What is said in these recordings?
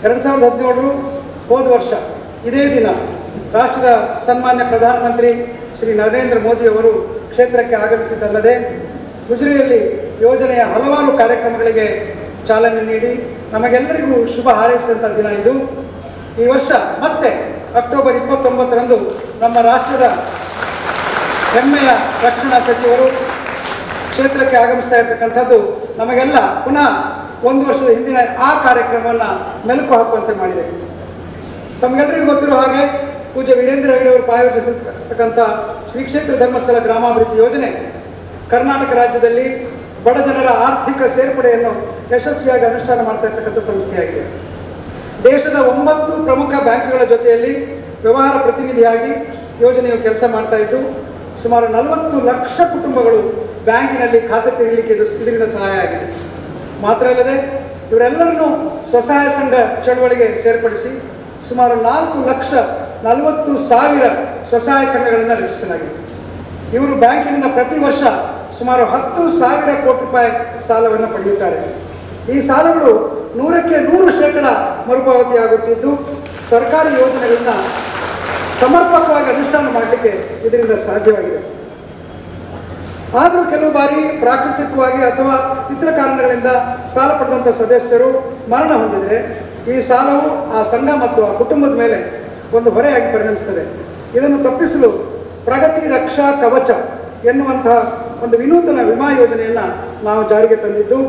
2017 ಹೋದ ವರ್ಷ ಇದೇ ದಿನ ರಾಷ್ಟ್ರದ ಸನ್ಮಾನ್ಯ ಪ್ರಧಾನಮಂತ್ರಿ ಶ್ರೀ ನರೇಂದ್ರ ಮೋದಿ ಅವರು ಕ್ಷೇತ್ರಕ್ಕೆ ಆಗಮಿಸಿದ್ದಲ್ಲದೆ ಗುಜರಿಯಲ್ಲಿ ಯೋಜನೆಯ ಹಲವಾರು ಕಾರ್ಯಕ್ರಮಗಳಿಗೆ ಚಾಲನೆ ನೀಡಿ ನಮಗೆಲ್ಲರಿಗೂ ಶುಭ ಹಾರೈಸಿದಂಥ ದಿನ ಇದು. ಈ ವರ್ಷ ಮತ್ತೆ ಅಕ್ಟೋಬರ್ 29ರಂದು ನಮ್ಮ ರಾಷ್ಟ್ರದ ಹೆಮ್ಮೆಯ ರಕ್ಷಣಾ ಸಚಿವರು ಕ್ಷೇತ್ರಕ್ಕೆ ಆಗಮಿಸ್ತಾ ಇರ್ತಕ್ಕಂಥದ್ದು ನಮಗೆಲ್ಲ ಪುನಃ ಒಂದು ವರ್ಷದ ಹಿಂದಿನ ಆ ಕಾರ್ಯಕ್ರಮವನ್ನು ಮೆಲುಕು ಹಾಕುವಂತೆ ಮಾಡಿದೆ. ತಮಗೆಲ್ಲರಿಗೂ ಗೊತ್ತಿರುವ ಹಾಗೆ ಪೂಜ್ಯ ವೀರೇಂದ್ರ ಹೆಗ್ಗಡೆ ಅವರು ಪ್ರಾಯೋಜಿಸಿರ್ತಕ್ಕಂಥ ಶ್ರೀ ಕ್ಷೇತ್ರ ಧರ್ಮಸ್ಥಳ ಗ್ರಾಮಾಭಿವೃದ್ಧಿ ಯೋಜನೆ ಕರ್ನಾಟಕ ರಾಜ್ಯದಲ್ಲಿ ಬಡ ಜನರ ಆರ್ಥಿಕ ಸೇರ್ಪಡೆಯನ್ನು ಯಶಸ್ವಿಯಾಗಿ ಅನುಷ್ಠಾನ ಮಾಡ್ತಾ ಇರ್ತಕ್ಕಂಥ ಸಂಸ್ಥೆಯಾಗಿದೆ. ದೇಶದ 9 ಪ್ರಮುಖ ಬ್ಯಾಂಕ್ಗಳ ಜೊತೆಯಲ್ಲಿ ವ್ಯವಹಾರ ಪ್ರತಿನಿಧಿಯಾಗಿ ಯೋಜನೆಯು ಕೆಲಸ ಮಾಡ್ತಾ ಇದ್ದು ಸುಮಾರು 40 ಲಕ್ಷ ಕುಟುಂಬಗಳು ಬ್ಯಾಂಕಿನಲ್ಲಿ ಖಾತೆ ತೆರೆಯಲಿಕ್ಕೆ ಇದರಿಂದ ಸಹಾಯ ಆಗಿದೆ. ಮಾತ್ರ ಅಲ್ಲದೆ ಇವರೆಲ್ಲರನ್ನೂ ಸ್ವಸಹಾಯ ಸಂಘ ಚಳವಳಿಗೆ ಸೇರ್ಪಡಿಸಿ ಸುಮಾರು 4,40,000 ಸ್ವಸಹಾಯ ಸಂಘಗಳನ್ನು ರಚಿಸಲಾಗಿದೆ. ಇವರು ಬ್ಯಾಂಕಿನಿಂದ ಪ್ರತಿ ವರ್ಷ ಸುಮಾರು 10,000 ಕೋಟಿ ರೂಪಾಯಿ ಸಾಲವನ್ನು ಪಡೆಯುತ್ತಾರೆ. ಈ ಸಾಲಗಳು 100% ಮರುಪಾವತಿಯಾಗುತ್ತಿದ್ದು ಸರ್ಕಾರಿ ಯೋಜನೆಗಳನ್ನ ಸಮರ್ಪಕವಾಗಿ ಅನುಷ್ಠಾನ ಮಾಡಲಿಕ್ಕೆ ಇದರಿಂದ ಸಾಧ್ಯವಾಗಿದೆ. ಆದರೂ ಕೆಲವು ಬಾರಿ ಪ್ರಾಕೃತಿಕವಾಗಿ ಅಥವಾ ಇತರ ಕಾರಣಗಳಿಂದ ಸಾಲ ಪಡೆದಂಥ ಸದಸ್ಯರು ಮರಣ ಹೊಂದಿದರೆ ಈ ಸಾಲವು ಆ ಸಂಘ ಮತ್ತು ಆ ಕುಟುಂಬದ ಮೇಲೆ ಒಂದು ಹೊರೆಯಾಗಿ ಪರಿಣಮಿಸುತ್ತದೆ. ಇದನ್ನು ತಪ್ಪಿಸಲು ಪ್ರಗತಿ ರಕ್ಷಾ ಕವಚ ಎನ್ನುವಂತಹ ಒಂದು ವಿನೂತನ ವಿಮಾ ಯೋಜನೆಯನ್ನು ನಾವು ಜಾರಿಗೆ ತಂದಿದ್ದು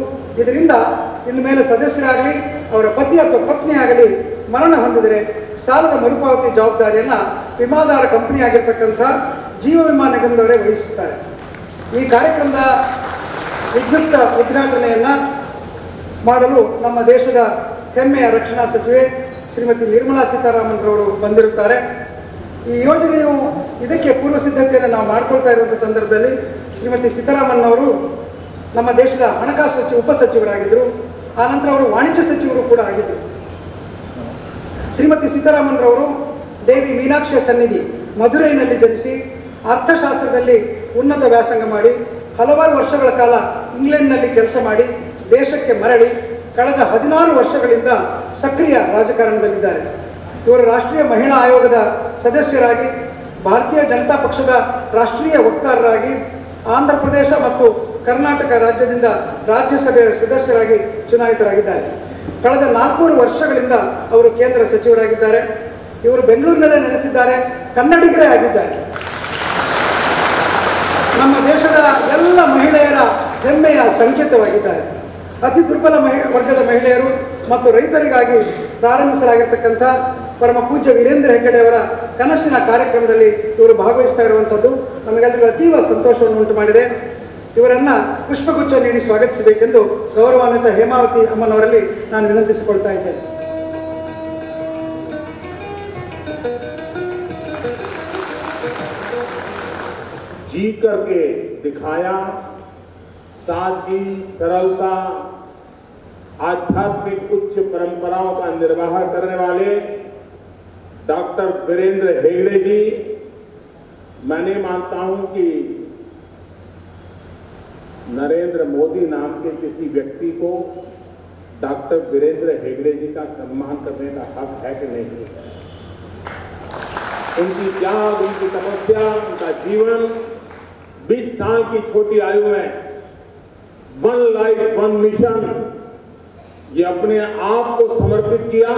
ಇದರಿಂದ ಇನ್ನು ಮೇಲೆ ಸದಸ್ಯರಾಗಲಿ ಅವರ ಪತಿ ಅಥವಾ ಪತ್ನಿ ಆಗಲಿ ಮರಣ ಹೊಂದಿದರೆ ಸಾಲದ ಮರುಪಾವತಿ ಜವಾಬ್ದಾರಿಯನ್ನು ವಿಮಾದಾರ ಕಂಪನಿ ಆಗಿರ್ತಕ್ಕಂಥ ಜೀವ ವಿಮಾ ನಿಗಮದವರೇ ವಹಿಸುತ್ತಾರೆ. ಈ ಕಾರ್ಯಕ್ರಮದ ವಿದ್ಯುಕ್ತ ಉದ್ಘಾಟನೆಯನ್ನು ಮಾಡಲು ನಮ್ಮ ದೇಶದ ಹೆಮ್ಮೆಯ ರಕ್ಷಣಾ ಸಚಿವೆ ಶ್ರೀಮತಿ ನಿರ್ಮಲಾ ಸೀತಾರಾಮನ್ ರವರು ಬಂದಿರುತ್ತಾರೆ. ಈ ಯೋಜನೆಯು ಇದಕ್ಕೆ ಪೂರ್ವ ಸಿದ್ಧತೆಯನ್ನು ನಾವು ಮಾಡಿಕೊಳ್ತಾ ಇರುವಂಥ ಸಂದರ್ಭದಲ್ಲಿ ಶ್ರೀಮತಿ ಸೀತಾರಾಮನ್ ಅವರು ನಮ್ಮ ದೇಶದ ಹಣಕಾಸು ಉಪಸಚಿವರಾಗಿದ್ದರು. ಆನಂತರ ಅವರು ವಾಣಿಜ್ಯ ಸಚಿವರು ಕೂಡ ಆಗಿದ್ದರು. ಶ್ರೀಮತಿ ಸೀತಾರಾಮನ್ ರವರು ದೇವಿ ಮೀನಾಕ್ಷಿಯ ಸನ್ನಿಧಿ ಮಧುರೈನಲ್ಲಿ ಜನಿಸಿ ಅರ್ಥಶಾಸ್ತ್ರದಲ್ಲಿ ಉನ್ನತ ವ್ಯಾಸಂಗ ಮಾಡಿ ಹಲವಾರು ವರ್ಷಗಳ ಕಾಲ ಇಂಗ್ಲೆಂಡ್ನಲ್ಲಿ ಕೆಲಸ ಮಾಡಿ ದೇಶಕ್ಕೆ ಮರಳಿ ಕಳೆದ 16 ವರ್ಷಗಳಿಂದ ಸಕ್ರಿಯ ರಾಜಕಾರಣದಲ್ಲಿದ್ದಾರೆ. ಇವರು ರಾಷ್ಟ್ರೀಯ ಮಹಿಳಾ ಆಯೋಗದ ಸದಸ್ಯರಾಗಿ ಭಾರತೀಯ ಜನತಾ ಪಕ್ಷದ ರಾಷ್ಟ್ರೀಯ ವಕ್ತಾರರಾಗಿ ಆಂಧ್ರ ಪ್ರದೇಶ ಮತ್ತು ಕರ್ನಾಟಕ ರಾಜ್ಯದಿಂದ ರಾಜ್ಯಸಭೆಯ ಸದಸ್ಯರಾಗಿ ಚುನಾಯಿತರಾಗಿದ್ದಾರೆ. ಕಳೆದ 4 ವರ್ಷಗಳಿಂದ ಅವರು ಕೇಂದ್ರ ಸಚಿವರಾಗಿದ್ದಾರೆ. ಇವರು ಬೆಂಗಳೂರಿನಲ್ಲೇ ನೆಲೆಸಿದ್ದಾರೆ, ಕನ್ನಡಿಗರೇ ಆಗಿದ್ದಾರೆ. ನಮ್ಮ ದೇಶದ ಎಲ್ಲ ಮಹಿಳೆಯರ ಹೆಮ್ಮೆಯ ಸಂಕೇತವಾಗಿದ್ದಾರೆ. ಅತಿ ದುರ್ಬಲ ವರ್ಗದ ಮಹಿಳೆಯರು ಮತ್ತು ರೈತರಿಗಾಗಿ ಪ್ರಾರಂಭಿಸಲಾಗಿರ್ತಕ್ಕಂಥ ಪರಮ ಪೂಜ್ಯ ವೀರೇಂದ್ರ ಹೆಗ್ಗಡೆ ಅವರ ಕನಸಿನ ಕಾರ್ಯಕ್ರಮದಲ್ಲಿ ಇವರು ಭಾಗವಹಿಸ್ತಾ ಇರುವಂಥದ್ದು ನಮಗೆಲ್ಲರಿಗೂ ಅತೀವ ಸಂತೋಷವನ್ನು ಉಂಟು ಮಾಡಿದೆ. ಇವರನ್ನು ಪುಷ್ಪಗುಚ್ಛ ನೀಡಿ ಸ್ವಾಗತಿಸಬೇಕೆಂದು ಗೌರವಾನ್ವಿತ ಹೇಮಾವತಿ ಅಮ್ಮನವರಲ್ಲಿ ನಾನು ವಿನಂತಿಸಿಕೊಳ್ತಾ ಇದ್ದೇನೆ. जी करके दिखाया, सादगी, सरलता, आध्यात्मिक उच्च परंपराओं का निर्वाह करने वाले डॉक्टर वीरेंद्र हेगड़े जी, मैंने मानता हूं कि नरेंद्र मोदी नाम के किसी व्यक्ति को डॉक्टर वीरेंद्र हेगड़े जी का सम्मान करने का हक है कि नहीं? उनकी त्याग, उनकी तपस्या, उनका जीवन 20 साल की छोटी आयु में वन लाइफ वन मिशन ये अपने आप को समर्पित किया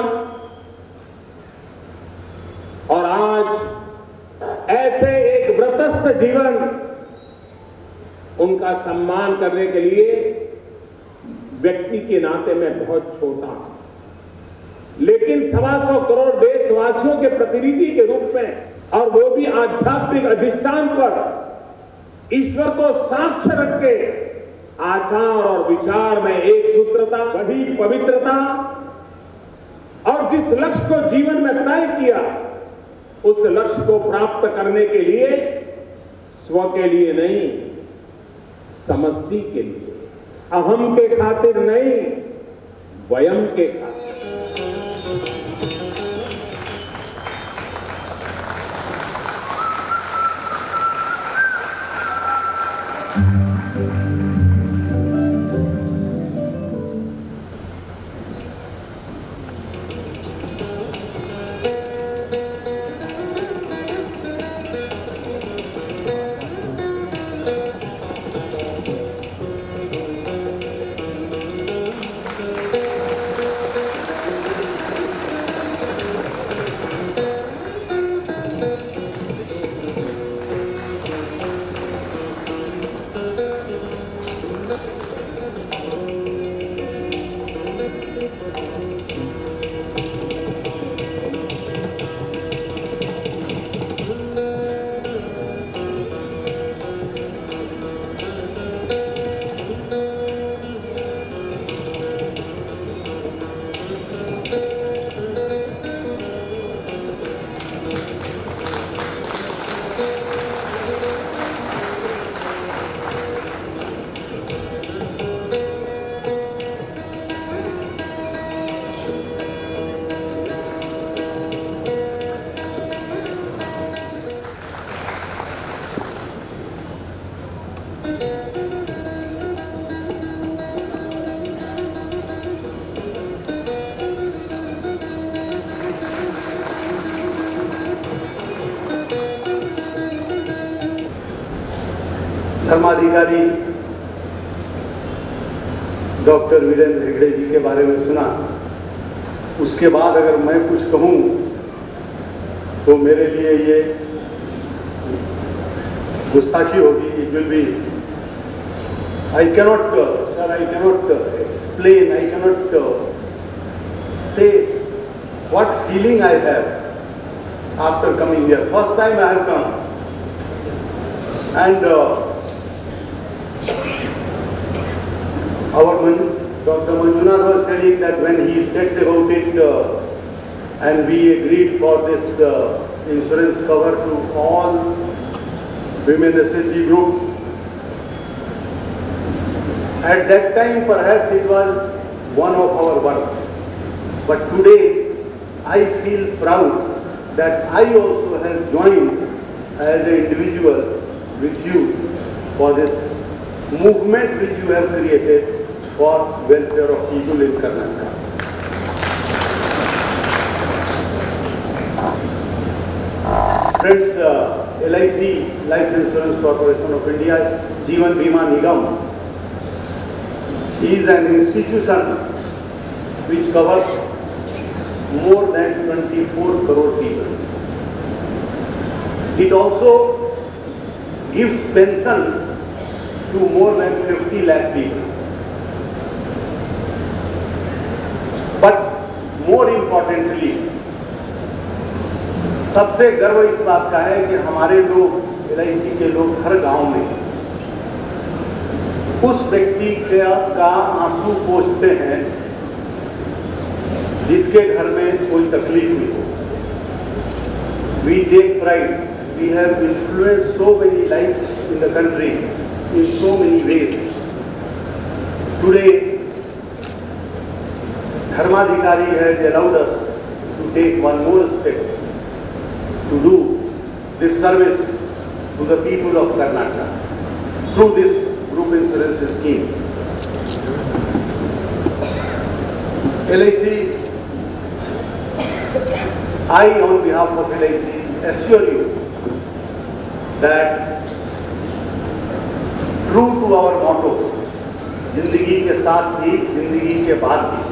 और आज ऐसे एक व्रतस्थ जीवन उनका सम्मान करने के लिए व्यक्ति के नाते में बहुत छोटा हूं, लेकिन 125 करोड़ देशवासियों के प्रतिनिधि के रूप में और वो भी आध्यात्मिक अधिष्ठान पर ईश्वर को साक्ष्य रख के आचार और विचार में एक सूत्रता, वही पवित्रता और जिस लक्ष्य को जीवन में तय किया उस लक्ष्य को प्राप्त करने के लिए स्व के लिए नहीं, समष्टि के लिए, अहम के खातिर नहीं, वयम के खातिर। धर्माधिकारी डॉक्टर वीरेंद्र हेगड़े जी के बारे में सुना, उसके बाद अगर मैं कुछ कहूँ तो मेरे लिए ये गुस्ताखी होगी। It will be, I cannot, sir, I cannot explain, I cannot say what feeling I have after coming here. First time I have come, and Dr. Manjunath was telling that when he said about it and we agreed for this insurance cover to all women SHG group, at that time perhaps it was one of our works. But today I feel proud that I also have joined as an individual with you for this movement which you have created for welfare of people in Karnataka. Friends, LIC, Life Insurance Corporation of India, Jeevan Bima Nigam, is an institution which covers more than 24 crore people. It also gives pension to more than 50 lakh people. But more importantly, सबसे गर्व इस बात का है कि हमारे लोग, LIC के लोग हर गांव में उस व्यक्ति का आंसू पोंछते हैं जिसके घर में कोई तकलीफ नहीं हो. We take pride. We have influenced so many lives in the country in so many ways. Today, Dharmadhikari has allowed us to take one more step to do this service to the people of Karnataka through this group insurance scheme. LIC, I on behalf of LIC assure you that true to our motto, जिंदगी के साथ भी, जिंदगी के बाद भी,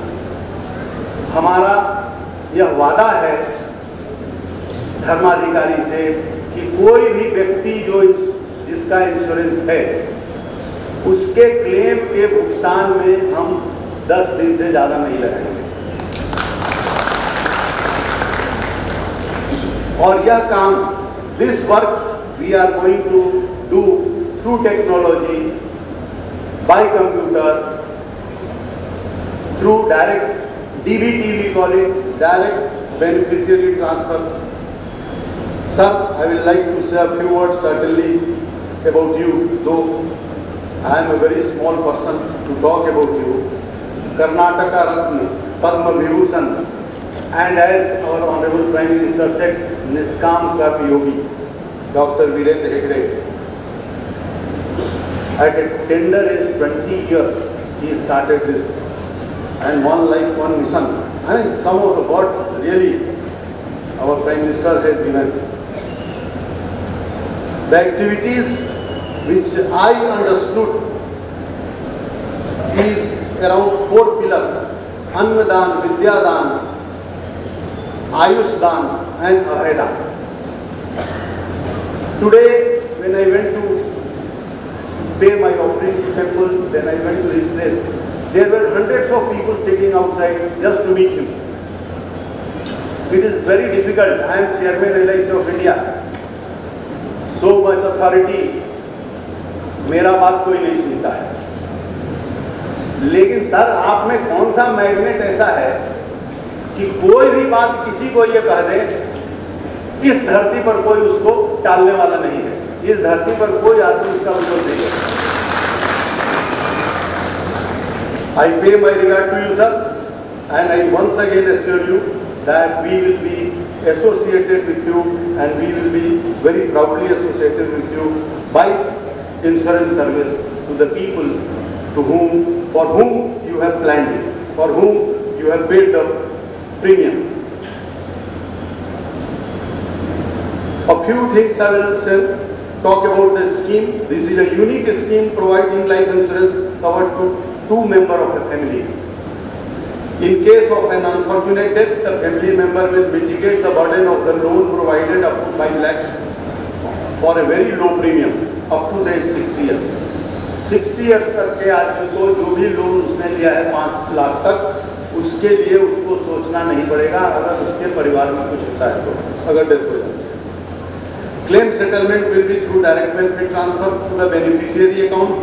हमारा यह वादा है धर्माधिकारी से कि कोई भी व्यक्ति जो जिसका इंश्योरेंस है उसके क्लेम के भुगतान में हम 10 दिन से ज़्यादा नहीं लगाएंगे. और यह काम, this work we are going to do through technology, by computer, through direct DBT we call it, direct beneficiary transfer. Sir, I will like to say a few words certainly about you, though I am a very small person to talk about you. Karnataka Ratna, Padma Vibhushan, and as our Honorable Prime Minister said, Niskam Karma Yogi, Dr. Virendra Hegde. At a tender age 20 years, he started this, and one life, one mission. I mean, some of the words really our Prime Minister has given. The activities which I understood is around 4 pillars: Annadan, Vidyadan, Ayushdan and Abhaydan. Today, when I went to pay my offering to temple, then I went to his place. There were hundreds of people sitting outside just to meet him. It is very difficult. I am Chairman LIC of India. So much authority. मेरा बात कोई नहीं सुनता है. लेकिन sir, आप में कौन सा मैग्नेट ऐसा है कि कोई भी बात किसी को ये कह दे इस धरती पर कोई उसको टालने वाला नहीं है, इस धरती पर कोई आदमी उसका विरोध नहीं है। I pay my regard to you, sir, and I once again assure you that we will be associated with you and we will be very proudly associated with you by insurance service to the people for whom you have planned it, for whom you have paid the premium. A few things I will talk about this scheme. This is a unique scheme providing life insurance covered to two members of the family. In case of an unfortunate death, the family member will mitigate the burden of the loan provided up to 5 lakhs for a very low premium up to the age 60 years. 60 years तक के आदमी को जो भी loan उसने लिया है 5 लाख तक, उसके लिए उसको सोचना नहीं पड़ेगा अगर उसके परिवार में कुछ होता है तो, अगर डेथ हो जाती है। Claim settlement will be through direct benefit transfer to the beneficiary account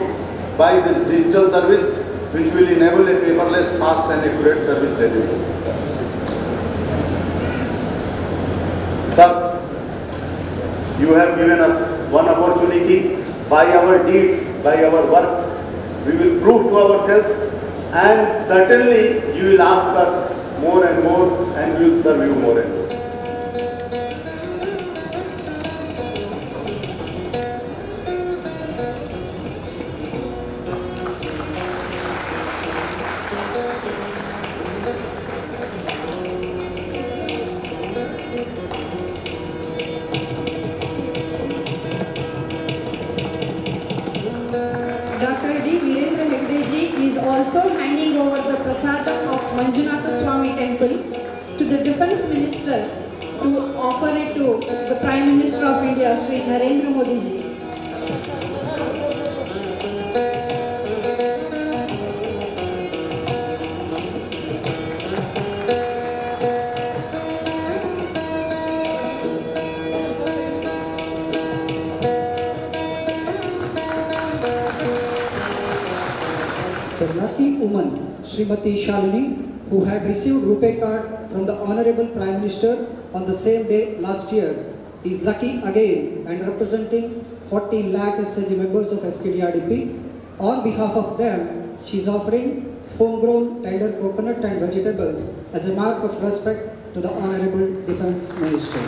by this digital service, which will enable a paperless, fast and accurate service delivery. Sir, you have given us one opportunity. By our deeds, by our work, we will prove to ourselves, and certainly you will ask us more and more, and we will serve you more and more. Dr. D. Virendra Hegde ji is also handing over the prasadam of Manjunatha Swami Temple to the Defence Minister to offer it to the Prime Minister of India, Shri Narendra Modi ji. The lucky woman, Srimati Shalini, who had received RuPay card from the Honorable Prime Minister on the same day last year, is lucky again and representing 40 lakh SHG members of SKDRDP. On behalf of them, she is offering homegrown tender coconut and vegetables as a mark of respect to the Honorable Defence Minister.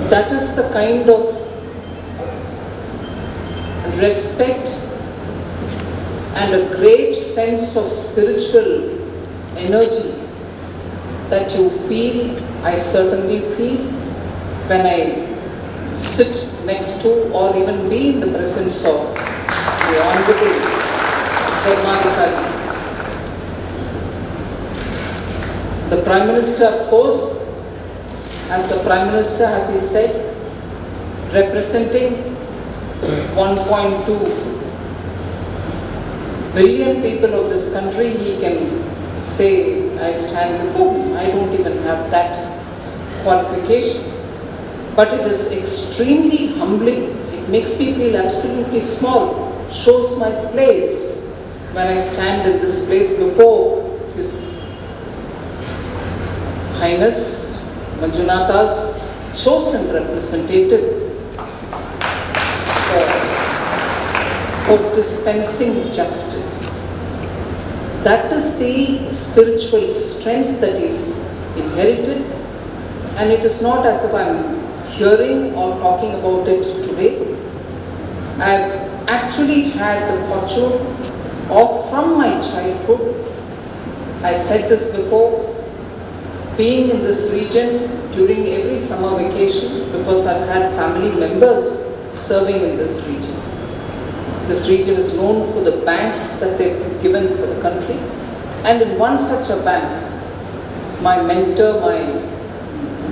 That is the kind of respect and a great sense of spiritual energy that you feel, I certainly feel, when I sit next to or even be in the presence of the Honorable Dharmadhikari. The Prime Minister, of course, as the Prime Minister, as he said, representing 1.2 billion people of this country, he can say, I stand before him. I don't even have that qualification. But it is extremely humbling. It makes me feel absolutely small, shows my place when I stand in this place before His Highness Manjunatha's chosen representative for dispensing justice. That is the spiritual strength that is inherited, and it is not as if I am hearing or talking about it today. I have actually had the fortune of, from my childhood, I said this before, being in this region during every summer vacation, because I've had family members serving in this region. This region is known for the banks that they've given for the country. And in one such a bank, my mentor, my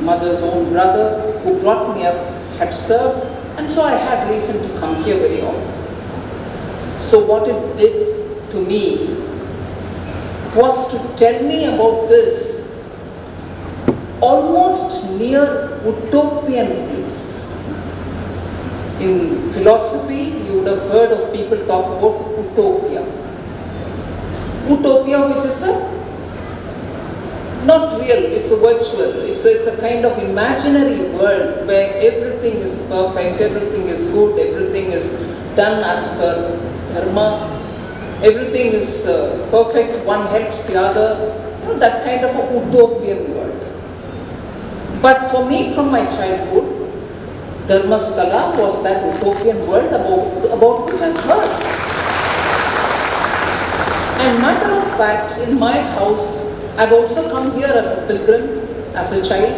mother's own brother who brought me up had served, and so I had reason to come here very often. So what it did to me was to tell me about this almost near utopian place. In philosophy, you would have heard of people talk about utopia. Utopia, which is not real, it's a virtual, it's a kind of imaginary world where everything is perfect, everything is good, everything is done as per dharma, everything is perfect, one helps the other, that kind of a utopian world. But for me, from my childhood, Dharmasthala was that utopian world about which I've heard. And matter of fact, in my house, I've also come here as a pilgrim, as a child.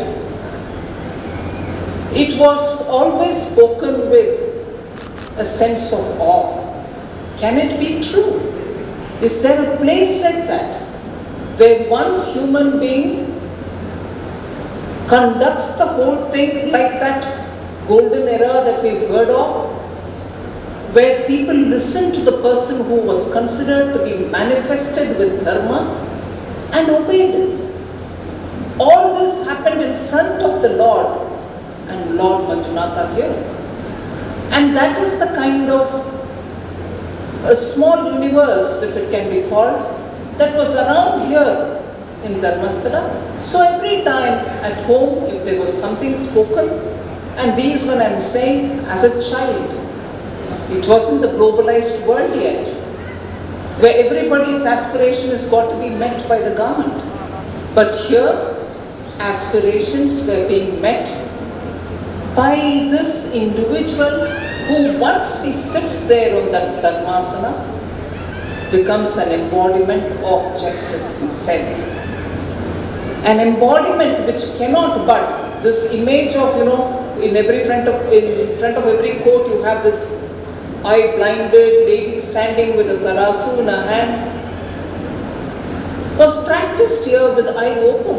It was always spoken with a sense of awe. Can it be true? Is there a place like that, where one human being conducts the whole thing like that golden era that we've heard of, where people listen to the person who was considered to be manifested with dharma and obeyed it? All this happened in front of the Lord and Lord Manjunatha here. And that is the kind of a small universe, if it can be called, that was around here in Dharmasthala. So every time at home, if there was something spoken, and these when I'm saying as a child, it wasn't the globalized world yet, where everybody's aspiration has got to be met by the government. But here, aspirations were being met by this individual who, once he sits there on that Dharmasana, becomes an embodiment of justice himself. An embodiment which cannot but, this image of, in front of every court you have this eye-blinded lady standing with a tarasu in her hand, was practiced here with eye open.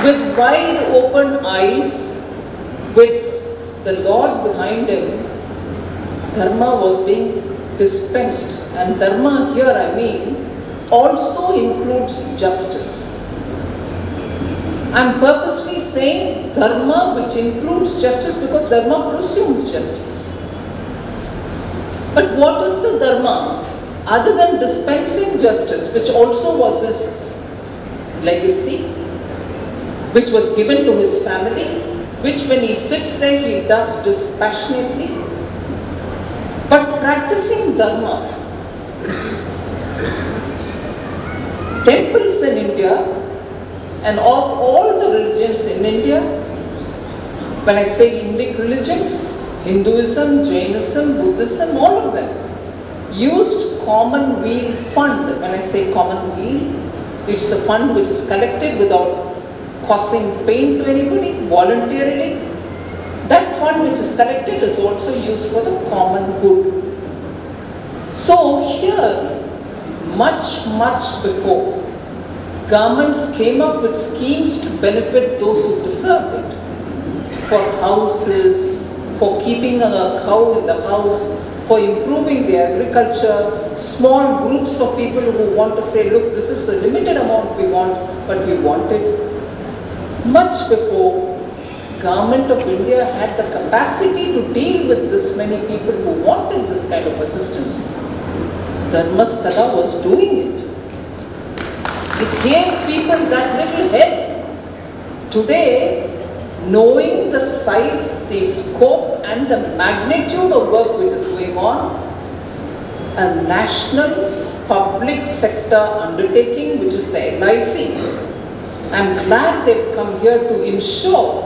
With wide open eyes, with the Lord behind him, dharma was being dispensed. And dharma here, I mean, also includes justice. I'm purposely saying dharma which includes justice because dharma presumes justice. But what is the dharma other than dispensing justice, which also was his legacy, which was given to his family, which when he sits there he does dispassionately? But practicing dharma, temples in India, and of all the religions in India, when I say Indic religions, Hinduism, Jainism, Buddhism, all of them used common weal fund. When I say common weal, it's the fund which is collected without causing pain to anybody, voluntarily. That fund which is collected is also used for the common good. So here, much before, governments came up with schemes to benefit those who deserved it. For houses, for keeping a cow in the house, for improving the agriculture, small groups of people who want to say, look, this is a limited amount we want, but we want it. Much before, Government of India had the capacity to deal with this many people who wanted this kind of assistance. Dharmasthala was doing it. It gave people that little help. Today, knowing the size, the scope and the magnitude of work which is going on, a national public sector undertaking which is the LIC, I'm glad they've come here to ensure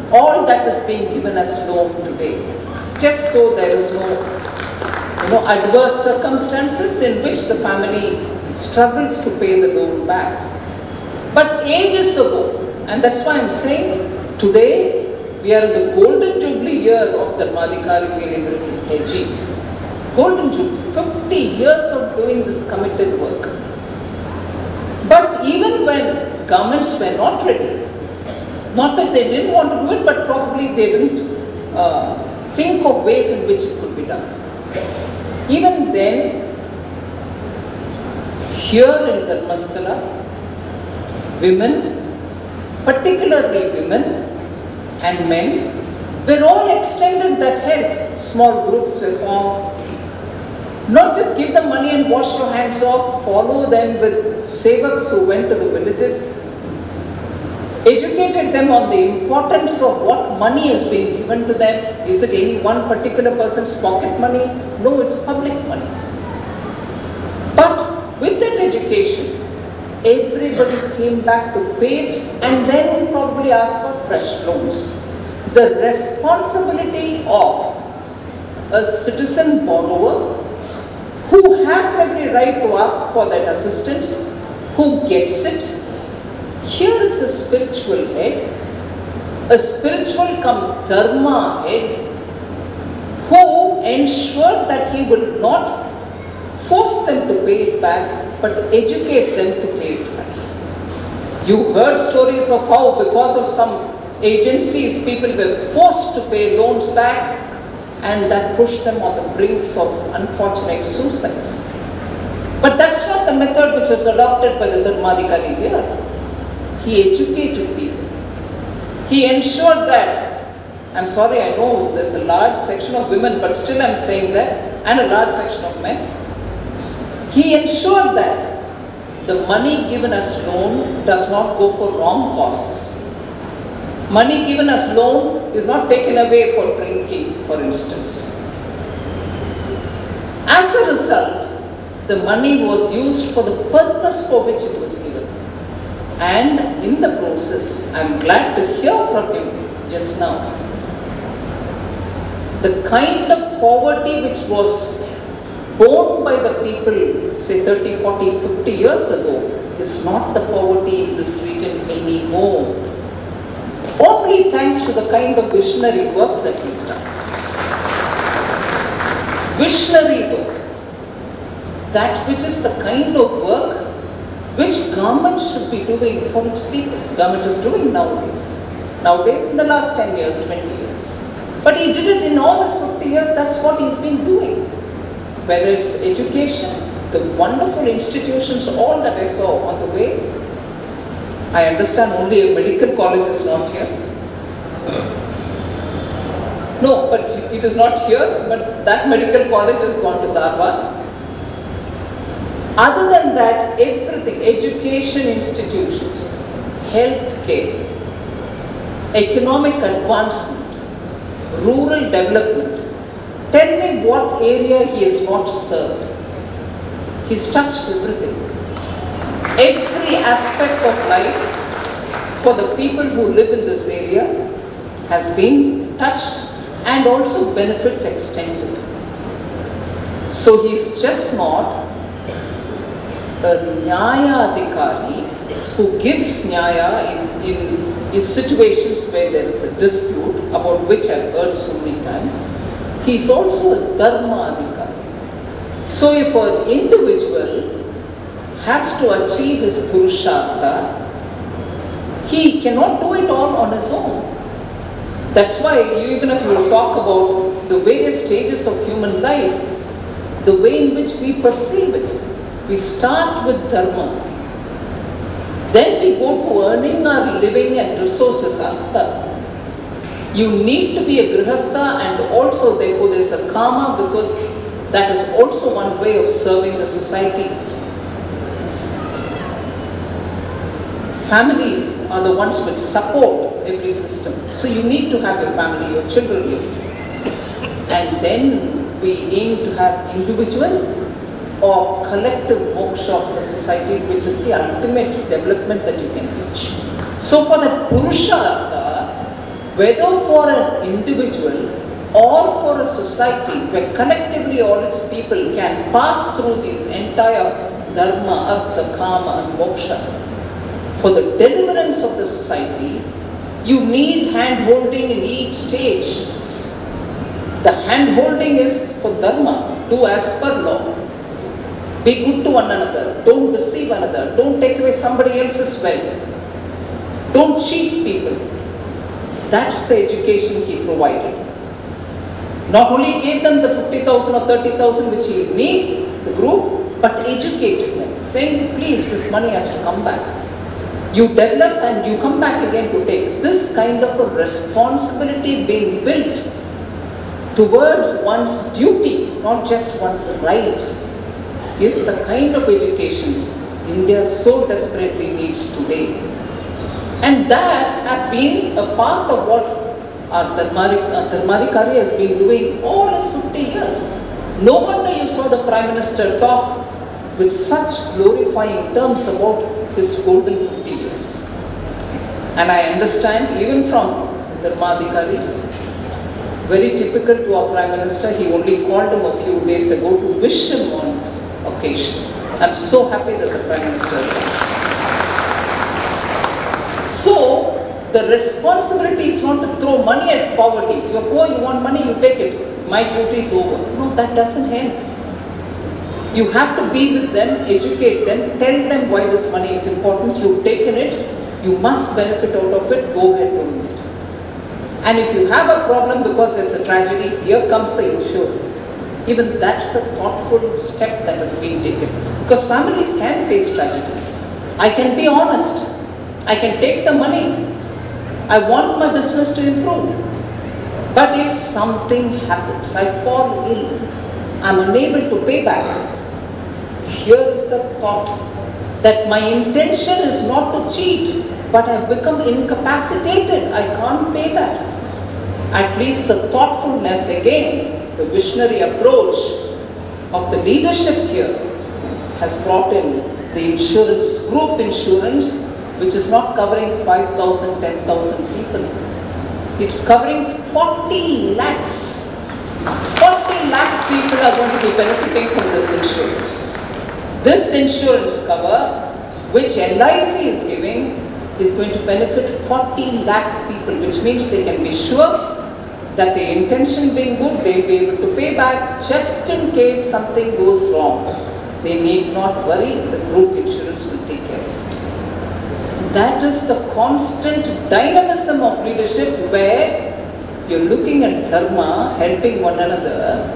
all that is being given as loan today, just so there is no adverse circumstances in which the family struggles to pay the loan back. But ages ago, and that's why I'm saying today we are in the golden jubilee year of Dharmadhikari Velendra KG. Golden jubilee, 50 years of doing this committed work. But even when governments were not ready. Not that they didn't want to do it, but probably they didn't think of ways in which it could be done. Even then, here in Dharmasthala, women, particularly women and men, were all extended that help. Small groups were formed. Not just give them money and wash your hands off, follow them with sevaks who went to the villages, educated them on the importance of what money is being given to them. Is it any one particular person's pocket money? No, it's public money. But with that education, everybody came back to pay it and then probably ask for fresh loans. The responsibility of a citizen borrower who has every right to ask for that assistance, who gets it. Here is a spiritual head, a spiritual come dharma head, who ensured that he would not force them to pay it back, but educate them to pay it back. You heard stories of how because of some agencies people were forced to pay loans back, and that pushed them on the brinks of unfortunate suicides. But that's not the method which was adopted by the Dharmadhikari here. He educated people. He ensured that, I'm sorry, I know there's a large section of women, but still I'm saying that, and a large section of men. He ensured that the money given as loan does not go for wrong causes. Money given as loan is not taken away for drinking, for instance. As a result, the money was used for the purpose for which it was given. And in the process, I'm glad to hear from him just now. The kind of poverty which was borne by the people, say 30, 40, 50 years ago, is not the poverty in this region anymore. Only thanks to the kind of visionary work that he's done. Visionary work. That which is the kind of work which government should be doing for its people. Government is doing nowadays. Nowadays, in the last 10 years, 20 years. But he did it in all his 50 years, that's what he's been doing. Whether it's education, the wonderful institutions, all that I saw on the way. I understand only a medical college is not here. No, but it is not here, but that medical college has gone to Dharwad. Other than that, everything, education institutions, healthcare, economic advancement, rural development. Tell me what area he has not served. He's touched everything. Every aspect of life for the people who live in this area has been touched and also benefits extended. So he's just not a Nyaya Adhikari who gives Nyaya in situations where there is a dispute, about which I've heard so many times. He's also a Dharma Adhikari. So if an individual has to achieve his Purushartha, he cannot do it all on his own. That's why even if you talk about the various stages of human life, the way in which we perceive it, we start with Dharma. Then we go to earning our living and resources, Artha. You need to be a Grihastha, and also therefore there is a Kama, because that is also one way of serving the society. Families are the ones which support every system. So you need to have your family, your children here. And then we aim to have individual or collective moksha of the society, which is the ultimate development that you can reach. So for the Purushartha, whether for an individual or for a society where collectively all its people can pass through these entire dharma, artha, kama and moksha, for the deliverance of the society, you need hand-holding in each stage. The hand-holding is for dharma, do as per law. Be good to one another, don't deceive another, don't take away somebody else's wealth. Don't cheat people. That's the education he provided. Not only gave them the 50,000 or 30,000 which he need, the group, but educated them, saying, please, this money has to come back. You develop and you come back again to take. This kind of a responsibility being built towards one's duty, not just one's rights, is the kind of education India so desperately needs today. And that has been a part of what Dharmadhikari has been doing all his 50 years. No wonder you saw the Prime Minister talk with such glorifying terms about his golden 50 years. And I understand even from Dharmadhikari, very typical to our Prime Minister, he only called him a few days ago to wish him on this occasion. I'm so happy that the Prime Minister is here. So, the responsibility is not to throw money at poverty. You're poor, you want money, you take it. My duty is over. No, that doesn't end. You have to be with them, educate them, tell them why this money is important. You've taken it, you must benefit out of it, go ahead doing it. And if you have a problem because there's a tragedy, here comes the insurance. Even that's a thoughtful step that has been taken. Because families can face tragedy. I can be honest. I can take the money. I want my business to improve. But if something happens, I fall ill, I'm unable to pay back. Here is the thought that my intention is not to cheat, but I've become incapacitated. I can't pay back. At least the thoughtfulness again, the visionary approach of the leadership here has brought in the insurance, group insurance, which is not covering 5,000, 10,000 people. It's covering 40 lakhs. 40 lakh people are going to be benefiting from this insurance. This insurance cover, which LIC is giving, is going to benefit 40 lakh people, which means they can be sure that the intention being good, they'll be able to pay back just in case something goes wrong. They need not worry, the group insurance will take care of it. That is the constant dynamism of leadership where you're looking at dharma, helping one another,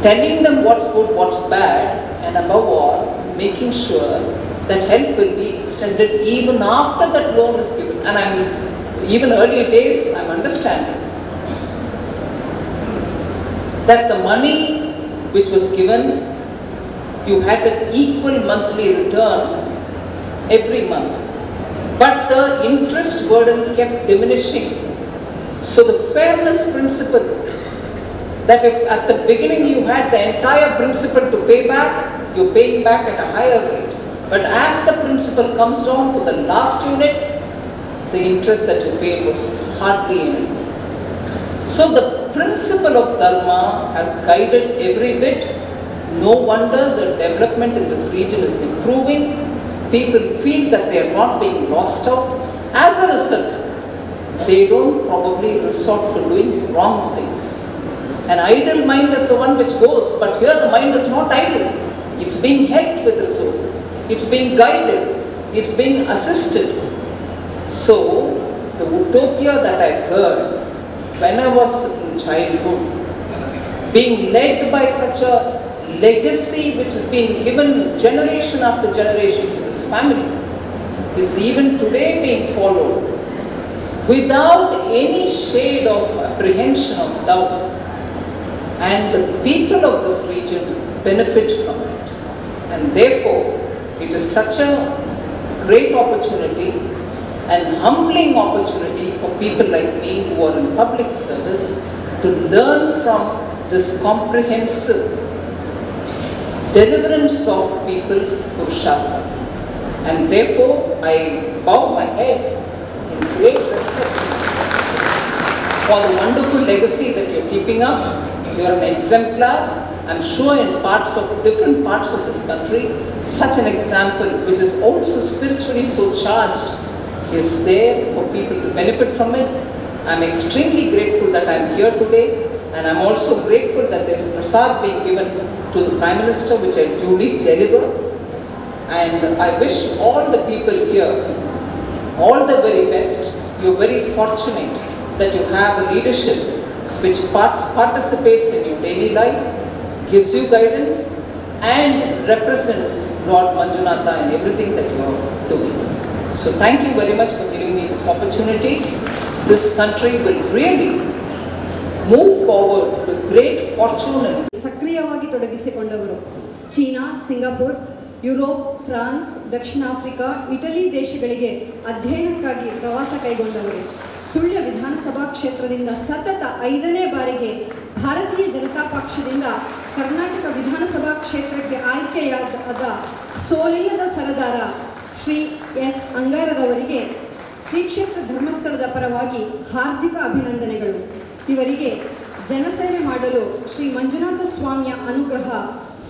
telling them what's good, what's bad, and above all, making sure that help will be extended even after that loan is given. And even earlier days, I'm understanding that the money which was given, you had an equal monthly return every month. But the interest burden kept diminishing. So the fairness principle, that if at the beginning you had the entire principal to pay back, you're paying back at a higher rate. But as the principal comes down to the last unit, the interest that you paid was hardly anything. So the principle of dharma has guided every bit. No wonder the development in this region is improving. People feel that they are not being lost out. As a result, they don't probably resort to doing wrong things. An idle mind is the one which goes, but here the mind is not idle. It's being helped with resources. It's being guided. It's being assisted. So, the utopia that I heard when I was in childhood, being led by such a legacy which is being given generation after generation to this family, is even today being followed without any shade of apprehension of doubt. And the people of this region benefit from it. And therefore, it is such a great opportunity and humbling opportunity for people like me who are in public service to learn from this comprehensive deliverance of people's Purushartha. And therefore, I bow my head in great respect for the wonderful legacy that you're keeping up. You're an exemplar. I'm sure in different parts of this country, such an example, which is also spiritually so charged, is there for people to benefit from it. I'm extremely grateful that I'm here today, and I'm also grateful that there's prasad being given to the Prime Minister, which I duly deliver. And I wish all the people here all the very best. You're very fortunate that you have a leadership which participates in your daily life, gives you guidance, and represents Lord Manjunatha in everything that you are doing. So thank you very much for giving me this opportunity. This country will really move forward with great fortune and ಸಕ್ರಿಯವಾಗಿ ತೊಡಗಿಸಿಕೊಂಡವರು. China, Singapore, Europe, France, ದಕ್ಷಿಣ Africa, Italy ದೇಶಗಳಿಗೆ ಅಧ್ಯಯನಕ್ಕಾಗಿ ಪ್ರವಾಸ ಕೈಗೊಂಡವರು. ಸುಳ್ಯ ವಿಧಾನಸಭಾ ಕ್ಷೇತ್ರದಿಂದ ಸತತ 5ನೇ ಬಾರಿಗೆ ಭಾರತೀಯ ಜನತಾ ಪಕ್ಷದಿಂದ ಕರ್ನಾಟಕ ವಿಧಾನಸಭಾ ಕ್ಷೇತ್ರಕ್ಕೆ ಆಯ್ಕೆಯಾದ ಸೋಲಿಲ್ಲದ ಸರದಾರ ಶ್ರೀ ಎಸ್ ಅಂಗಾರರವರಿಗೆ ಶ್ರೀ ಕ್ಷೇತ್ರ ಧರ್ಮಸ್ಥಳದ ಪರವಾಗಿ ಹಾರ್ದಿಕ ಅಭಿನಂದನೆಗಳು. ಇವರಿಗೆ ಜನಸೇವೆ ಮಾಡಲು ಶ್ರೀ ಮಂಜುನಾಥ ಸ್ವಾಮಿಯ ಅನುಗ್ರಹ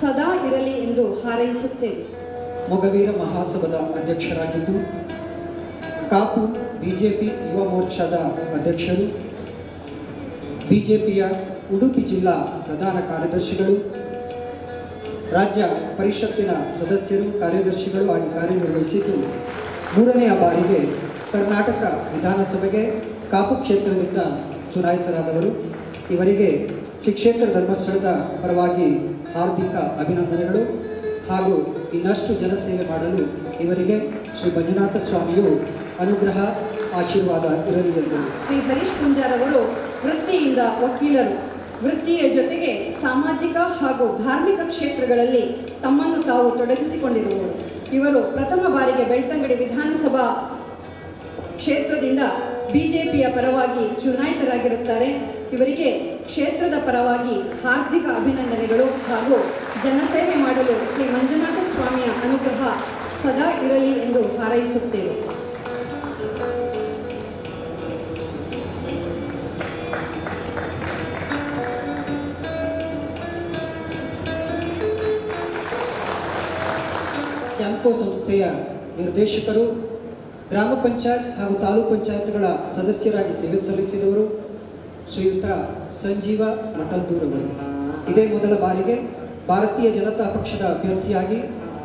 ಸದಾ ಇರಲಿ ಎಂದು ಹಾರೈಸುತ್ತೇವೆ. ಮೊಗವೀರ ಮಹಾಸಭಾದ ಅಧ್ಯಕ್ಷರಾಗಿದ್ದು ಕಾಪು ಬಿಜೆಪಿ ಯುವ ಮೋರ್ಚಾದ ಅಧ್ಯಕ್ಷರು, ಬಿಜೆಪಿಯ ಉಡುಪಿ ಜಿಲ್ಲಾ ಪ್ರಧಾನ ಕಾರ್ಯದರ್ಶಿಗಳು, ರಾಜ್ಯ ಪರಿಷತ್ತಿನ ಸದಸ್ಯರು, ಕಾರ್ಯದರ್ಶಿಗಳು ಆಗಿ ಕಾರ್ಯನಿರ್ವಹಿಸಿದ್ದು 3ನೆಯ ಬಾರಿಗೆ ಕರ್ನಾಟಕ ವಿಧಾನಸಭೆಗೆ ಕಾಪು ಕ್ಷೇತ್ರದಿಂದ ಚುನಾಯಿತರಾದವರು. ಇವರಿಗೆ ಶ್ರೀ ಕ್ಷೇತ್ರ ಧರ್ಮಸ್ಥಳದ ಪರವಾಗಿ ಹಾರ್ದಿಕ ಅಭಿನಂದನೆಗಳು ಹಾಗೂ ಇನ್ನಷ್ಟು ಜನಸೇವೆ ಮಾಡಲು ಇವರಿಗೆ ಶ್ರೀ ಮಂಜುನಾಥ ಸ್ವಾಮಿಯು ಅನುಗ್ರಹ ಆಶೀರ್ವಾದ ಇರಲಿ ಎಂದು. ಶ್ರೀ ಹರೀಶ್ ಪುಂಜಾರವರು ವೃತ್ತಿಯಿಂದ ವಕೀಲರು, ವೃತ್ತಿಯ ಜೊತೆಗೆ ಸಾಮಾಜಿಕ ಹಾಗೂ ಧಾರ್ಮಿಕ ಕ್ಷೇತ್ರಗಳಲ್ಲಿ ತಮ್ಮನ್ನು ತಾವು ತೊಡಗಿಸಿಕೊಂಡಿರುವವರು. ಇವರು ಪ್ರಥಮ ಬಾರಿಗೆ ಬೆಳ್ತಂಗಡಿ ವಿಧಾನಸಭಾ ಕ್ಷೇತ್ರದಿಂದ ಬಿಜೆಪಿಯ ಪರವಾಗಿ ಚುನಾಯಿತರಾಗಿರುತ್ತಾರೆ. ಇವರಿಗೆ ಕ್ಷೇತ್ರದ ಪರವಾಗಿ ಹಾರ್ದಿಕ ಅಭಿನಂದನೆಗಳು ಹಾಗೂ ಜನಸೇವೆ ಮಾಡಲು ಶ್ರೀ ಮಂಜುನಾಥ ಸ್ವಾಮಿಯ ಅನುಗ್ರಹ ಸದಾ ಇರಲಿ ಎಂದು ಹಾರೈಸುತ್ತೇವೆ. ಕ್ಯಾಂಪ್ಕೋ ಸಂಸ್ಥೆಯ ನಿರ್ದೇಶಕರು, ಗ್ರಾಮ ಪಂಚಾಯತ್ ಹಾಗೂ ತಾಲೂಕು ಪಂಚಾಯತ್ಗಳ ಸದಸ್ಯರಾಗಿ ಸೇವೆ ಸಲ್ಲಿಸಿದವರು ಶ್ರೀಯುತ ಸಂಜೀವ ಮಠಂದೂರವರು. ಇದೇ ಮೊದಲ ಬಾರಿಗೆ ಭಾರತೀಯ ಜನತಾ ಪಕ್ಷದ ಅಭ್ಯರ್ಥಿಯಾಗಿ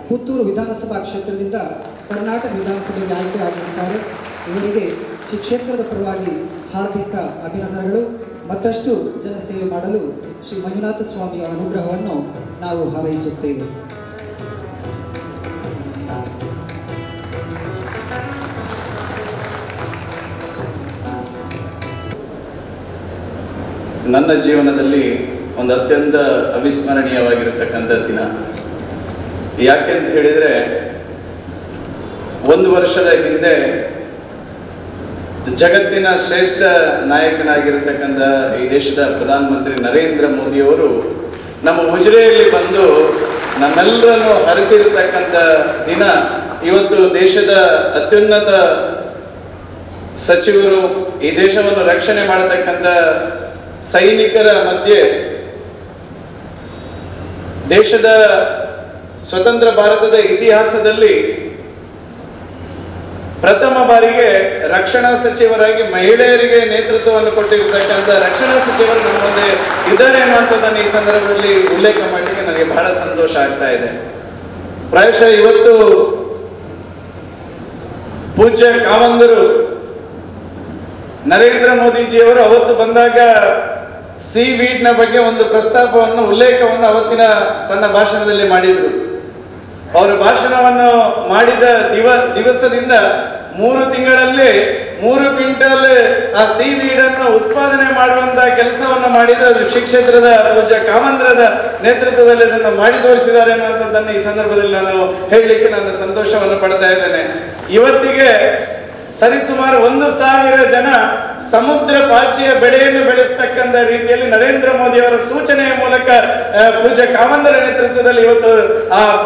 ಪುತ್ತೂರು ವಿಧಾನಸಭಾ ಕ್ಷೇತ್ರದಿಂದ ಕರ್ನಾಟಕ ವಿಧಾನಸಭೆಗೆ ಆಯ್ಕೆಯಾಗಿರುತ್ತಾರೆ. ಇವರಿಗೆ ಶ್ರೀ ಕ್ಷೇತ್ರದ ಪರವಾಗಿ ಹಾರ್ದಿಕ ಅಭಿನಂದನೆಗಳು. ಮತ್ತಷ್ಟು ಜನಸೇವೆ ಮಾಡಲು ಶ್ರೀ ಮಂಜುನಾಥ ಸ್ವಾಮಿಯ ಅನುಗ್ರಹವನ್ನು ನಾವು ಹಾರೈಸುತ್ತೇವೆ. ನನ್ನ ಜೀವನದಲ್ಲಿ ಒಂದು ಅತ್ಯಂತ ಅವಿಸ್ಮರಣೀಯವಾಗಿರತಕ್ಕಂಥ ದಿನ. ಯಾಕೆ ಅಂತ ಹೇಳಿದರೆ, 1 ವರ್ಷದ ಹಿಂದೆ ಜಗತ್ತಿನ ಶ್ರೇಷ್ಠ ನಾಯಕನಾಗಿರತಕ್ಕಂಥ ಈ ದೇಶದ ಪ್ರಧಾನಮಂತ್ರಿ ನರೇಂದ್ರ ಮೋದಿಯವರು ನಮ್ಮ ಉಜಿರೆಯಲ್ಲಿ ಬಂದು ನಮ್ಮೆಲ್ಲರನ್ನು ಹರಿಸಿರತಕ್ಕಂಥ ದಿನ. ಇವತ್ತು ದೇಶದ ಅತ್ಯುನ್ನತ ಸಚಿವರು, ಈ ದೇಶವನ್ನು ರಕ್ಷಣೆ ಮಾಡತಕ್ಕಂಥ ಸೈನಿಕರ ಮಧ್ಯೆ ದೇಶದ ಸ್ವತಂತ್ರ ಭಾರತದ ಇತಿಹಾಸದಲ್ಲಿ ಪ್ರಥಮ ಬಾರಿಗೆ ರಕ್ಷಣಾ ಸಚಿವರಾಗಿ ಮಹಿಳೆಯರಿಗೆ ನೇತೃತ್ವವನ್ನು ಕೊಟ್ಟಿರತಕ್ಕಂಥ ರಕ್ಷಣಾ ಸಚಿವರು ನಮ್ಮ ಮುಂದೆ ಇದ್ದಾರೆ ಅನ್ನುವಂಥದ್ದನ್ನು ಈ ಸಂದರ್ಭದಲ್ಲಿ ಉಲ್ಲೇಖ ಮಾಡಲಿಕ್ಕೆ ನನಗೆ ಬಹಳ ಸಂತೋಷ ಆಗ್ತಾ ಇದೆ. ಪ್ರಾಯಶಃ ಇವತ್ತು ಪೂಜ್ಯ ಕಾವಂದರು ನರೇಂದ್ರ ಮೋದಿಜಿಯವರು ಅವತ್ತು ಬಂದಾಗ ಸಿ ವೀಡ್ನ ಬಗ್ಗೆ ಒಂದು ಪ್ರಸ್ತಾಪವನ್ನು, ಉಲ್ಲೇಖವನ್ನು ಅವತ್ತಿನ ತನ್ನ ಭಾಷಣದಲ್ಲಿ ಮಾಡಿದ್ರು. ಅವರು ಭಾಷಣವನ್ನು ಮಾಡಿದ ದಿವಸದಿಂದ 3 ತಿಂಗಳಲ್ಲಿ 3 ಕ್ವಿಂಟಲ್ ಆ ಸಿ ವೀಡ್ ಅನ್ನು ಉತ್ಪಾದನೆ ಮಾಡುವಂತಹ ಕೆಲಸವನ್ನು ಮಾಡಿದ ಶ್ರೀ ಕ್ಷೇತ್ರದ ಪೂಜ್ಯ ಕಾವಂದ್ರದ ನೇತೃತ್ವದಲ್ಲಿ ಅದನ್ನು ಮಾಡಿ ತೋರಿಸಿದ್ದಾರೆ ಅನ್ನುವಂಥದ್ದನ್ನು ಈ ಸಂದರ್ಭದಲ್ಲಿ ನಾನು ಹೇಳಲಿಕ್ಕೆ ನಾನು ಸಂತೋಷವನ್ನು ಪಡ್ತಾ ಇದ್ದೇನೆ. ಇವತ್ತಿಗೆ ಸರಿಸುಮಾರು 1,000 ಜನ ಸಮುದ್ರ ಪಾಚಿಯ ಬೆಳೆಯನ್ನು ಬೆಳೆಸತಕ್ಕಂಥ ರೀತಿಯಲ್ಲಿ ನರೇಂದ್ರ ಮೋದಿ ಅವರ ಸೂಚನೆಯ ಮೂಲಕ ಪೂಜ್ಯ ಕಾವಂದರ ನೇತೃತ್ವದಲ್ಲಿ ಇವತ್ತು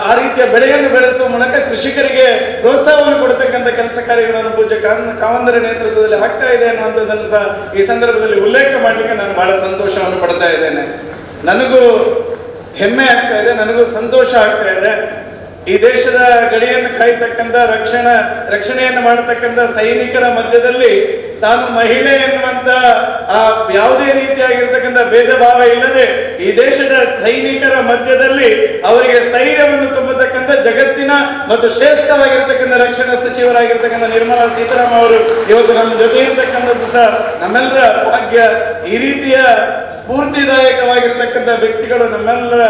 ಆ ರೀತಿಯ ಬೆಳೆಯನ್ನು ಬೆಳೆಸುವ ಮೂಲಕ ಕೃಷಿಕರಿಗೆ ಪ್ರೋತ್ಸಾಹವನ್ನು ಕೊಡತಕ್ಕಂಥ ಕೆಲಸ ಕಾರ್ಯಗಳನ್ನು ಪೂಜ್ಯ ಕಾವಂದರ ನೇತೃತ್ವದಲ್ಲಿ ಆಗ್ತಾ ಇದೆ ಅನ್ನುವಂಥದ್ದನ್ನು ಸಹ ಈ ಸಂದರ್ಭದಲ್ಲಿ ಉಲ್ಲೇಖ ಮಾಡಲಿಕ್ಕೆ ನಾನು ಬಹಳ ಸಂತೋಷವನ್ನು ಪಡ್ತಾ ಇದ್ದೇನೆ. ನನಗೂ ಹೆಮ್ಮೆ ಆಗ್ತಾ ಇದೆ, ನನಗೂ ಸಂತೋಷ ಆಗ್ತಾ ಇದೆ. ಈ ದೇಶದ ಗಡಿಯನ್ನು ಕಾಯ್ತಕ್ಕಂಥ ರಕ್ಷಣೆಯನ್ನು ಮಾಡತಕ್ಕಂಥ ಸೈನಿಕರ ಮಧ್ಯದಲ್ಲಿ ತಾನು ಮಹಿಳೆ ಎನ್ನುವಂತ ಯಾವುದೇ ರೀತಿಯಾಗಿರ್ತಕ್ಕಂಥ ಭೇದ ಭಾವ ಇಲ್ಲದೆ ಈ ದೇಶದ ಸೈನಿಕರ ಮಧ್ಯದಲ್ಲಿ ಅವರಿಗೆ ಸ್ಥೈರ್ಯವನ್ನು ತುಂಬತಕ್ಕಂಥ ಜಗತ್ತಿನ ಮತ್ತು ಶ್ರೇಷ್ಠವಾಗಿರ್ತಕ್ಕಂಥ ರಕ್ಷಣಾ ಸಚಿವರಾಗಿರ್ತಕ್ಕಂಥ ನಿರ್ಮಲಾ ಸೀತಾರಾಮನ್ ಅವರು ಇವತ್ತು ನಮ್ಮ ಜೊತೆ ಇರತಕ್ಕಂಥದ್ದು ಸಹ ನಮ್ಮೆಲ್ಲರ ಭಾಗ್ಯ. ಈ ರೀತಿಯ ಸ್ಫೂರ್ತಿದಾಯಕವಾಗಿರ್ತಕ್ಕಂಥ ವ್ಯಕ್ತಿಗಳು ನಮ್ಮೆಲ್ಲರ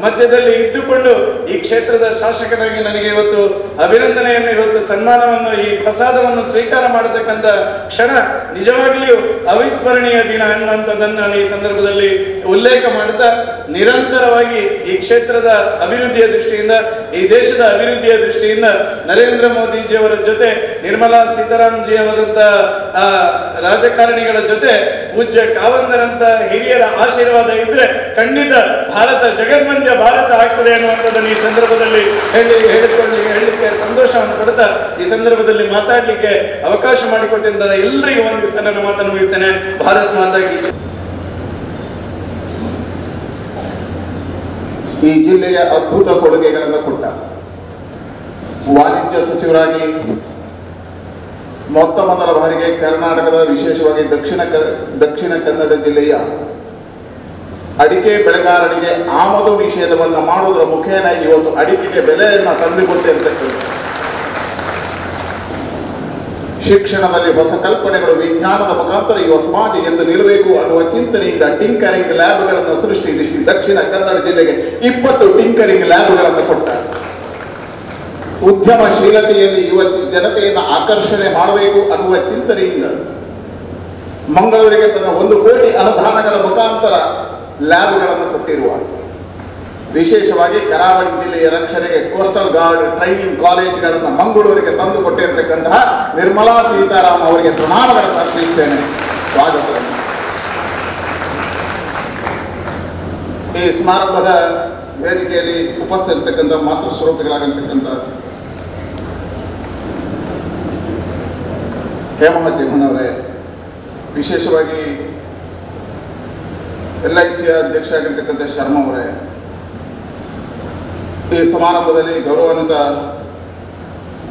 ಮಧ್ಯದಲ್ಲಿ ಇದ್ದುಕೊಂಡು ಈ ಕ್ಷೇತ್ರದ ಶಾಸಕನಾಗಿ ನನಗೆ ಇವತ್ತು ಅಭಿನಂದನೆಯನ್ನು, ಇವತ್ತು ಸನ್ಮಾನವನ್ನು, ಈ ಪ್ರಸಾದವನ್ನು ಸ್ವೀಕಾರ ಮಾಡತಕ್ಕಂಥ ಕ್ಷಣ ನಿಜವಾಗ್ಲಿಯೂ ಅವಿಸ್ಮರಣೀಯ ದಿನ ಅನ್ನುವಂಥದ್ದನ್ನು ನಾನು ಈ ಸಂದರ್ಭದಲ್ಲಿ ಉಲ್ಲೇಖ ಮಾಡ್ತಾ, ನಿರಂತರವಾಗಿ ಈ ಕ್ಷೇತ್ರದ ಅಭಿವೃದ್ಧಿಯ ದೃಷ್ಟಿಯಿಂದ, ಈ ದೇಶದ ಅಭಿವೃದ್ಧಿಯ ದೃಷ್ಟಿಯಿಂದ ನರೇಂದ್ರ ಮೋದಿಜಿಯವರ ಜೊತೆ, ನಿರ್ಮಲಾ ಸೀತಾರಾಮನ್ ಜಿ ಅವರಂತ ರಾಜಕಾರಣಿಗಳ ಜೊತೆ, ಪೂಜ್ಯ ಕಾವಂದರಂತ ಹಿರಿಯರ ಆಶೀರ್ವಾದ ಇದ್ರೆ ಖಂಡಿತ ಭಾರತ ಜಗನ್ಮಂದ್ಯ ಭಾರತ ಆಗ್ತದೆ ಅನ್ನುವಂಥದ್ದನ್ನು ಈ ಸಂದರ್ಭದಲ್ಲಿ ಹೇಳಲಿಕ್ಕೆ ಸಂತೋಷವನ್ನು ಪಡ್ತಾ, ಈ ಸಂದರ್ಭದಲ್ಲಿ ಮಾತಾಡ್ಲಿಕ್ಕೆ ಅವಕಾಶ ಮಾಡಿಕೊಟ್ಟಿದ್ದಾರೆ ಎಲ್ಲರಿಗೂ ವಂದಿಸ್ತಾ ನನ್ನ ಮಾತನ್ನು ಮುಗಿಸ್ತೇನೆ. ಭಾರತ್ ಮಾತಾ ಕಿ ಜೈ. ಈ ಜಿಲ್ಲೆಗೆ ಅದ್ಭುತ ಕೊಡುಗೆಗಳನ್ನು ಕೊಟ್ಟ ವಾಣಿಜ್ಯ ಸಚಿವರಾಗಿ ಮೊತ್ತ ಮೊದಲ ಬಾರಿಗೆ ಕರ್ನಾಟಕದ, ವಿಶೇಷವಾಗಿ ದಕ್ಷಿಣ ಕನ್ನಡ ಜಿಲ್ಲೆಯ ಅಡಿಕೆ ಬೆಳೆಗಾರರಿಗೆ ಆಮದು ನಿಷೇಧವನ್ನು ಮಾಡುವುದರ ಮುಖೇನ ಇವತ್ತು ಅಡಿಕೆಗೆ ಬೆಲೆಯನ್ನು ತಂದುಕೊಟ್ಟಿರ್ತಕ್ಕಂಥ, ಶಿಕ್ಷಣದಲ್ಲಿ ಹೊಸ ಕಲ್ಪನೆಗಳು, ವಿಜ್ಞಾನದ ಮುಖಾಂತರ ಯುವ ಸಮಾಜ ಎಂದು ನಿಲ್ಲಬೇಕು ಅನ್ನುವ ಚಿಂತನೆಯಿಂದ ಟಿಂಕರಿಂಗ್ ಲ್ಯಾಬ್ಗಳನ್ನು ಸೃಷ್ಟಿಸಿ ದಕ್ಷಿಣ ಕನ್ನಡ ಜಿಲ್ಲೆಗೆ 20 ಟಿಂಕರಿಂಗ್ ಲ್ಯಾಬ್ಗಳನ್ನು ಕೊಟ್ಟ. ಉದ್ಯಮಶೀಲತೆಯಲ್ಲಿ ಯುವ ಜನತೆಯನ್ನು ಆಕರ್ಷಣೆ ಮಾಡಬೇಕು ಅನ್ನುವ ಚಿಂತನೆಯಿಂದ ಮಂಗಳೂರಿಗೆ ತನ್ನ 1 ಕೋಟಿ ಅನುದಾನಗಳ ಮುಖಾಂತರ ಲ್ಯಾಬ್ಗಳನ್ನು ಕೊಟ್ಟಿರುವ, ವಿಶೇಷವಾಗಿ ಕರಾವಳಿ ಜಿಲ್ಲೆಯ ರಕ್ಷಣೆಗೆ ಕೋಸ್ಟಲ್ ಗಾರ್ಡ್ ಟ್ರೈನಿಂಗ್ ಕಾಲೇಜ್ಗಳನ್ನು ಮಂಗಳೂರಿಗೆ ತಂದು ಕೊಟ್ಟಿರತಕ್ಕಂತಹ ನಿರ್ಮಲಾ ಸೀತಾರಾಮನ್ ಅವರಿಗೆ ಪ್ರಣಾಮಗಳನ್ನು ಅರ್ಪಿಸುತ್ತೇನೆ, ಸ್ವಾಗತವನ್ನು. ಈ ಸಮಾರಂಭದ ವೇದಿಕೆಯಲ್ಲಿ ಉಪಸ್ಥಿತರ್ತಕ್ಕಂಥ ಮಾತೃ ಸ್ವರೂಪಿಗಳಾಗಿರ್ತಕ್ಕಂಥ ಹೇಮಾವತಿ ಅವರೇ, ವಿಶೇಷವಾಗಿ LICಯ ಅಧ್ಯಕ್ಷರಾಗಿರ್ತಕ್ಕಂಥ ಶರ್ಮಾ ಅವರೇ, ಈ ಸಮಾರಂಭದಲ್ಲಿ ಗೌರವಾನ್ವಿತ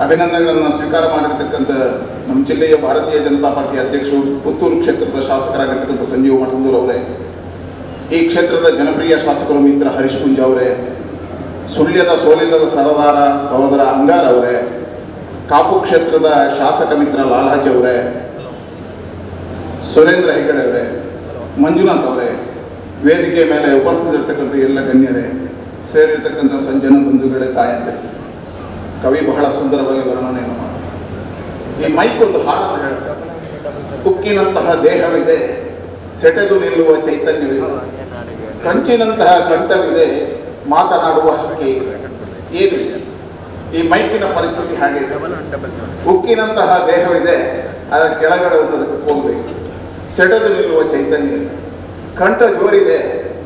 ಅಭಿನಂದನೆಗಳನ್ನು ಸ್ವೀಕಾರ ಮಾಡಿರ್ತಕ್ಕಂಥ ನಮ್ಮ ಜಿಲ್ಲೆಯ ಭಾರತೀಯ ಜನತಾ ಪಾರ್ಟಿ ಅಧ್ಯಕ್ಷರು, ಪುತ್ತೂರು ಕ್ಷೇತ್ರದ ಶಾಸಕರಾಗಿರ್ತಕ್ಕಂಥ ಸಂಜೀವ್ ಮಠಂದೂರ್ ಅವರೇ, ಈ ಕ್ಷೇತ್ರದ ಜನಪ್ರಿಯ ಶಾಸಕರು ಮಿತ್ರ ಹರೀಶ್ ಪುಂಜ ಅವರೇ, ಸುಳ್ಯದ ಸೋಲಿಲ್ಲದ ಸರದಾರ ಸಹೋದರ ಅಂಗಾರ್ ಅವರೇ, ಕಾಪು ಕ್ಷೇತ್ರದ ಶಾಸಕ ಮಿತ್ರ ಲಾಲ್ಹಾಜಿ ಅವರೇ, ಸುರೇಂದ್ರ ಹೆಗಡೆ ಅವರೇ, ಮಂಜುನಾಥ್ ಅವರೇ, ವೇದಿಕೆ ಮೇಲೆ ಉಪಸ್ಥಿತರಿರ್ತಕ್ಕಂಥ ಎಲ್ಲ ಗಣ್ಯರೇ, ಸೇರಿರ್ತಕ್ಕಂಥ ಸಂಜನ ಬಂಧುಗಳೇ, ತಾಯಂತೆ, ಕವಿ ಬಹಳ ಸುಂದರವಾಗಿ ವರ್ಣನೆಯನ್ನು ಮಾಡಿ ಈ ಮೈಕ್ ಒಂದು ಹಾಡನ್ನು ಹೇಳುತ್ತೆ. ಉಕ್ಕಿನಂತಹ ದೇಹವಿದೆ, ಸೆಟೆದು ನಿಲ್ಲುವ ಚೈತನ್ಯವಿದೆ, ಕಂಚಿನಂತಹ ಕಂಠವಿದೆ, ಮಾತನಾಡುವ ಹಕ್ಕಿ ಏನಿದೆ. ಈ ಮೈಕಿನ ಪರಿಸ್ಥಿತಿ ಹಾಗಿದೆ. ಉಕ್ಕಿನಂತಹ ದೇಹವಿದೆ, ಅದರ ಕೆಳಗಡೆ ಅದಕ್ಕೆ ಹೋಗಬೇಕು. ಸೆಟೆದು ನಿಲ್ಲುವ ಚೈತನ್ಯ ಇದೆ, ಕಂಠ ಜೋರಿದೆ,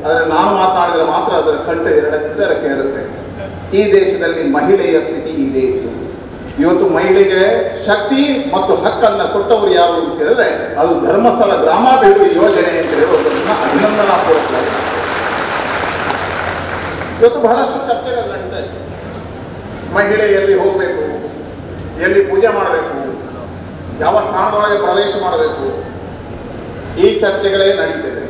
ಆದರೆ ನಾನು ಮಾತನಾಡಿದರೆ ಮಾತ್ರ ಅದರ ಕಂಠ ಎತ್ತರಕ್ಕೆ ಇರುತ್ತೆ. ಈ ದೇಶದಲ್ಲಿ ಮಹಿಳೆಯ ಸ್ಥಿತಿ ಇದೆ. ಇವತ್ತು ಮಹಿಳೆಗೆ ಶಕ್ತಿ ಮತ್ತು ಹಕ್ಕನ್ನು ಕೊಟ್ಟವರು ಯಾರು ಅಂತ ಹೇಳಿದ್ರೆ ಅದು ಧರ್ಮಸ್ಥಳ ಗ್ರಾಮಾಭಿವೃದ್ಧಿ ಯೋಜನೆ ಅಂತ ಹೇಳುವುದನ್ನು ಅಭಿನಂದನಾಪೂರ್ವಕವಾಗಿ. ಇವತ್ತು ಬಹಳಷ್ಟು ಚರ್ಚೆಗಳು ನಡೀತಾ ಇದೆ. ಮಹಿಳೆ ಎಲ್ಲಿ ಹೋಗಬೇಕು, ಎಲ್ಲಿ ಪೂಜೆ ಮಾಡಬೇಕು, ಯಾವ ಸ್ಥಾನದೊಳಗೆ ಪ್ರವೇಶ ಮಾಡಬೇಕು, ಈ ಚರ್ಚೆಗಳೇ ನಡೀತಿದೆ.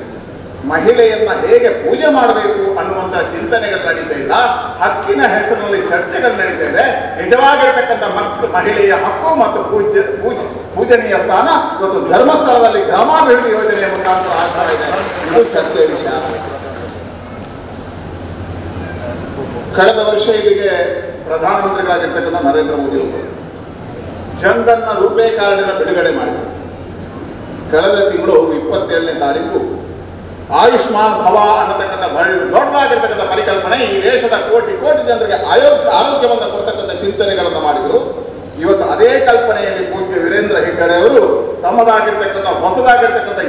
ಮಹಿಳೆಯನ್ನ ಹೇಗೆ ಪೂಜೆ ಮಾಡಬೇಕು ಅನ್ನುವಂಥ ಚಿಂತನೆಗಳು ನಡೀತಾ ಇಲ್ಲ. ಹಕ್ಕಿನ ಹೆಸರಿನಲ್ಲಿ ಚರ್ಚೆಗಳು ನಡೀತಾ ಇದೆ. ನಿಜವಾಗಿರ್ತಕ್ಕಂಥ ಮಹಿಳೆಯ ಹಕ್ಕು ಮತ್ತು ಪೂಜನೀಯ ಸ್ಥಾನ ಇವತ್ತು ಧರ್ಮಸ್ಥಳದಲ್ಲಿ ಗ್ರಾಮಾಭಿವೃದ್ಧಿ ಯೋಜನೆಯ ಮುಖಾಂತರ ಆಗ್ತಾ ಇದೆ. ಇದು ಚರ್ಚೆಯ ವಿಷಯ. ಕಳೆದ ವರ್ಷ ಇಲ್ಲಿಗೆ ಪ್ರಧಾನಮಂತ್ರಿಗಳಾಗಿರ್ತಕ್ಕಂಥ ನರೇಂದ್ರ ಮೋದಿ ಅವರು ಜನ್ಧನ್ನ ರೂಪೇ ಕಾರ್ಡಿನ ಬಿಡುಗಡೆ ಮಾಡಿದರು. ಕಳೆದ ತಿಂಗಳು 27ನೇ ತಾರೀಕು ಆಯುಷ್ಮಾನ್ ಭವ ಅನ್ನತಕ್ಕಂಥ ದೊಡ್ಡದಾಗಿರ್ತಕ್ಕಂಥ ಪರಿಕಲ್ಪನೆ ಈ ದೇಶದ ಕೋಟಿ ಜನರಿಗೆ ಆರೋಗ್ಯವನ್ನು ಕೊಡ್ತಕ್ಕಂಥ ಚಿಂತನೆಗಳನ್ನು ಮಾಡಿದರು. ಇವತ್ತು ಅದೇ ಕಲ್ಪನೆಯಲ್ಲಿ ಪೂಜ್ಯ ವೀರೇಂದ್ರ ಹೆಗ್ಗಡೆ ಅವರು ತಮ್ಮದಾಗಿರ್ತಕ್ಕಂಥ ಹೊಸದಾಗಿರ್ತಕ್ಕಂಥ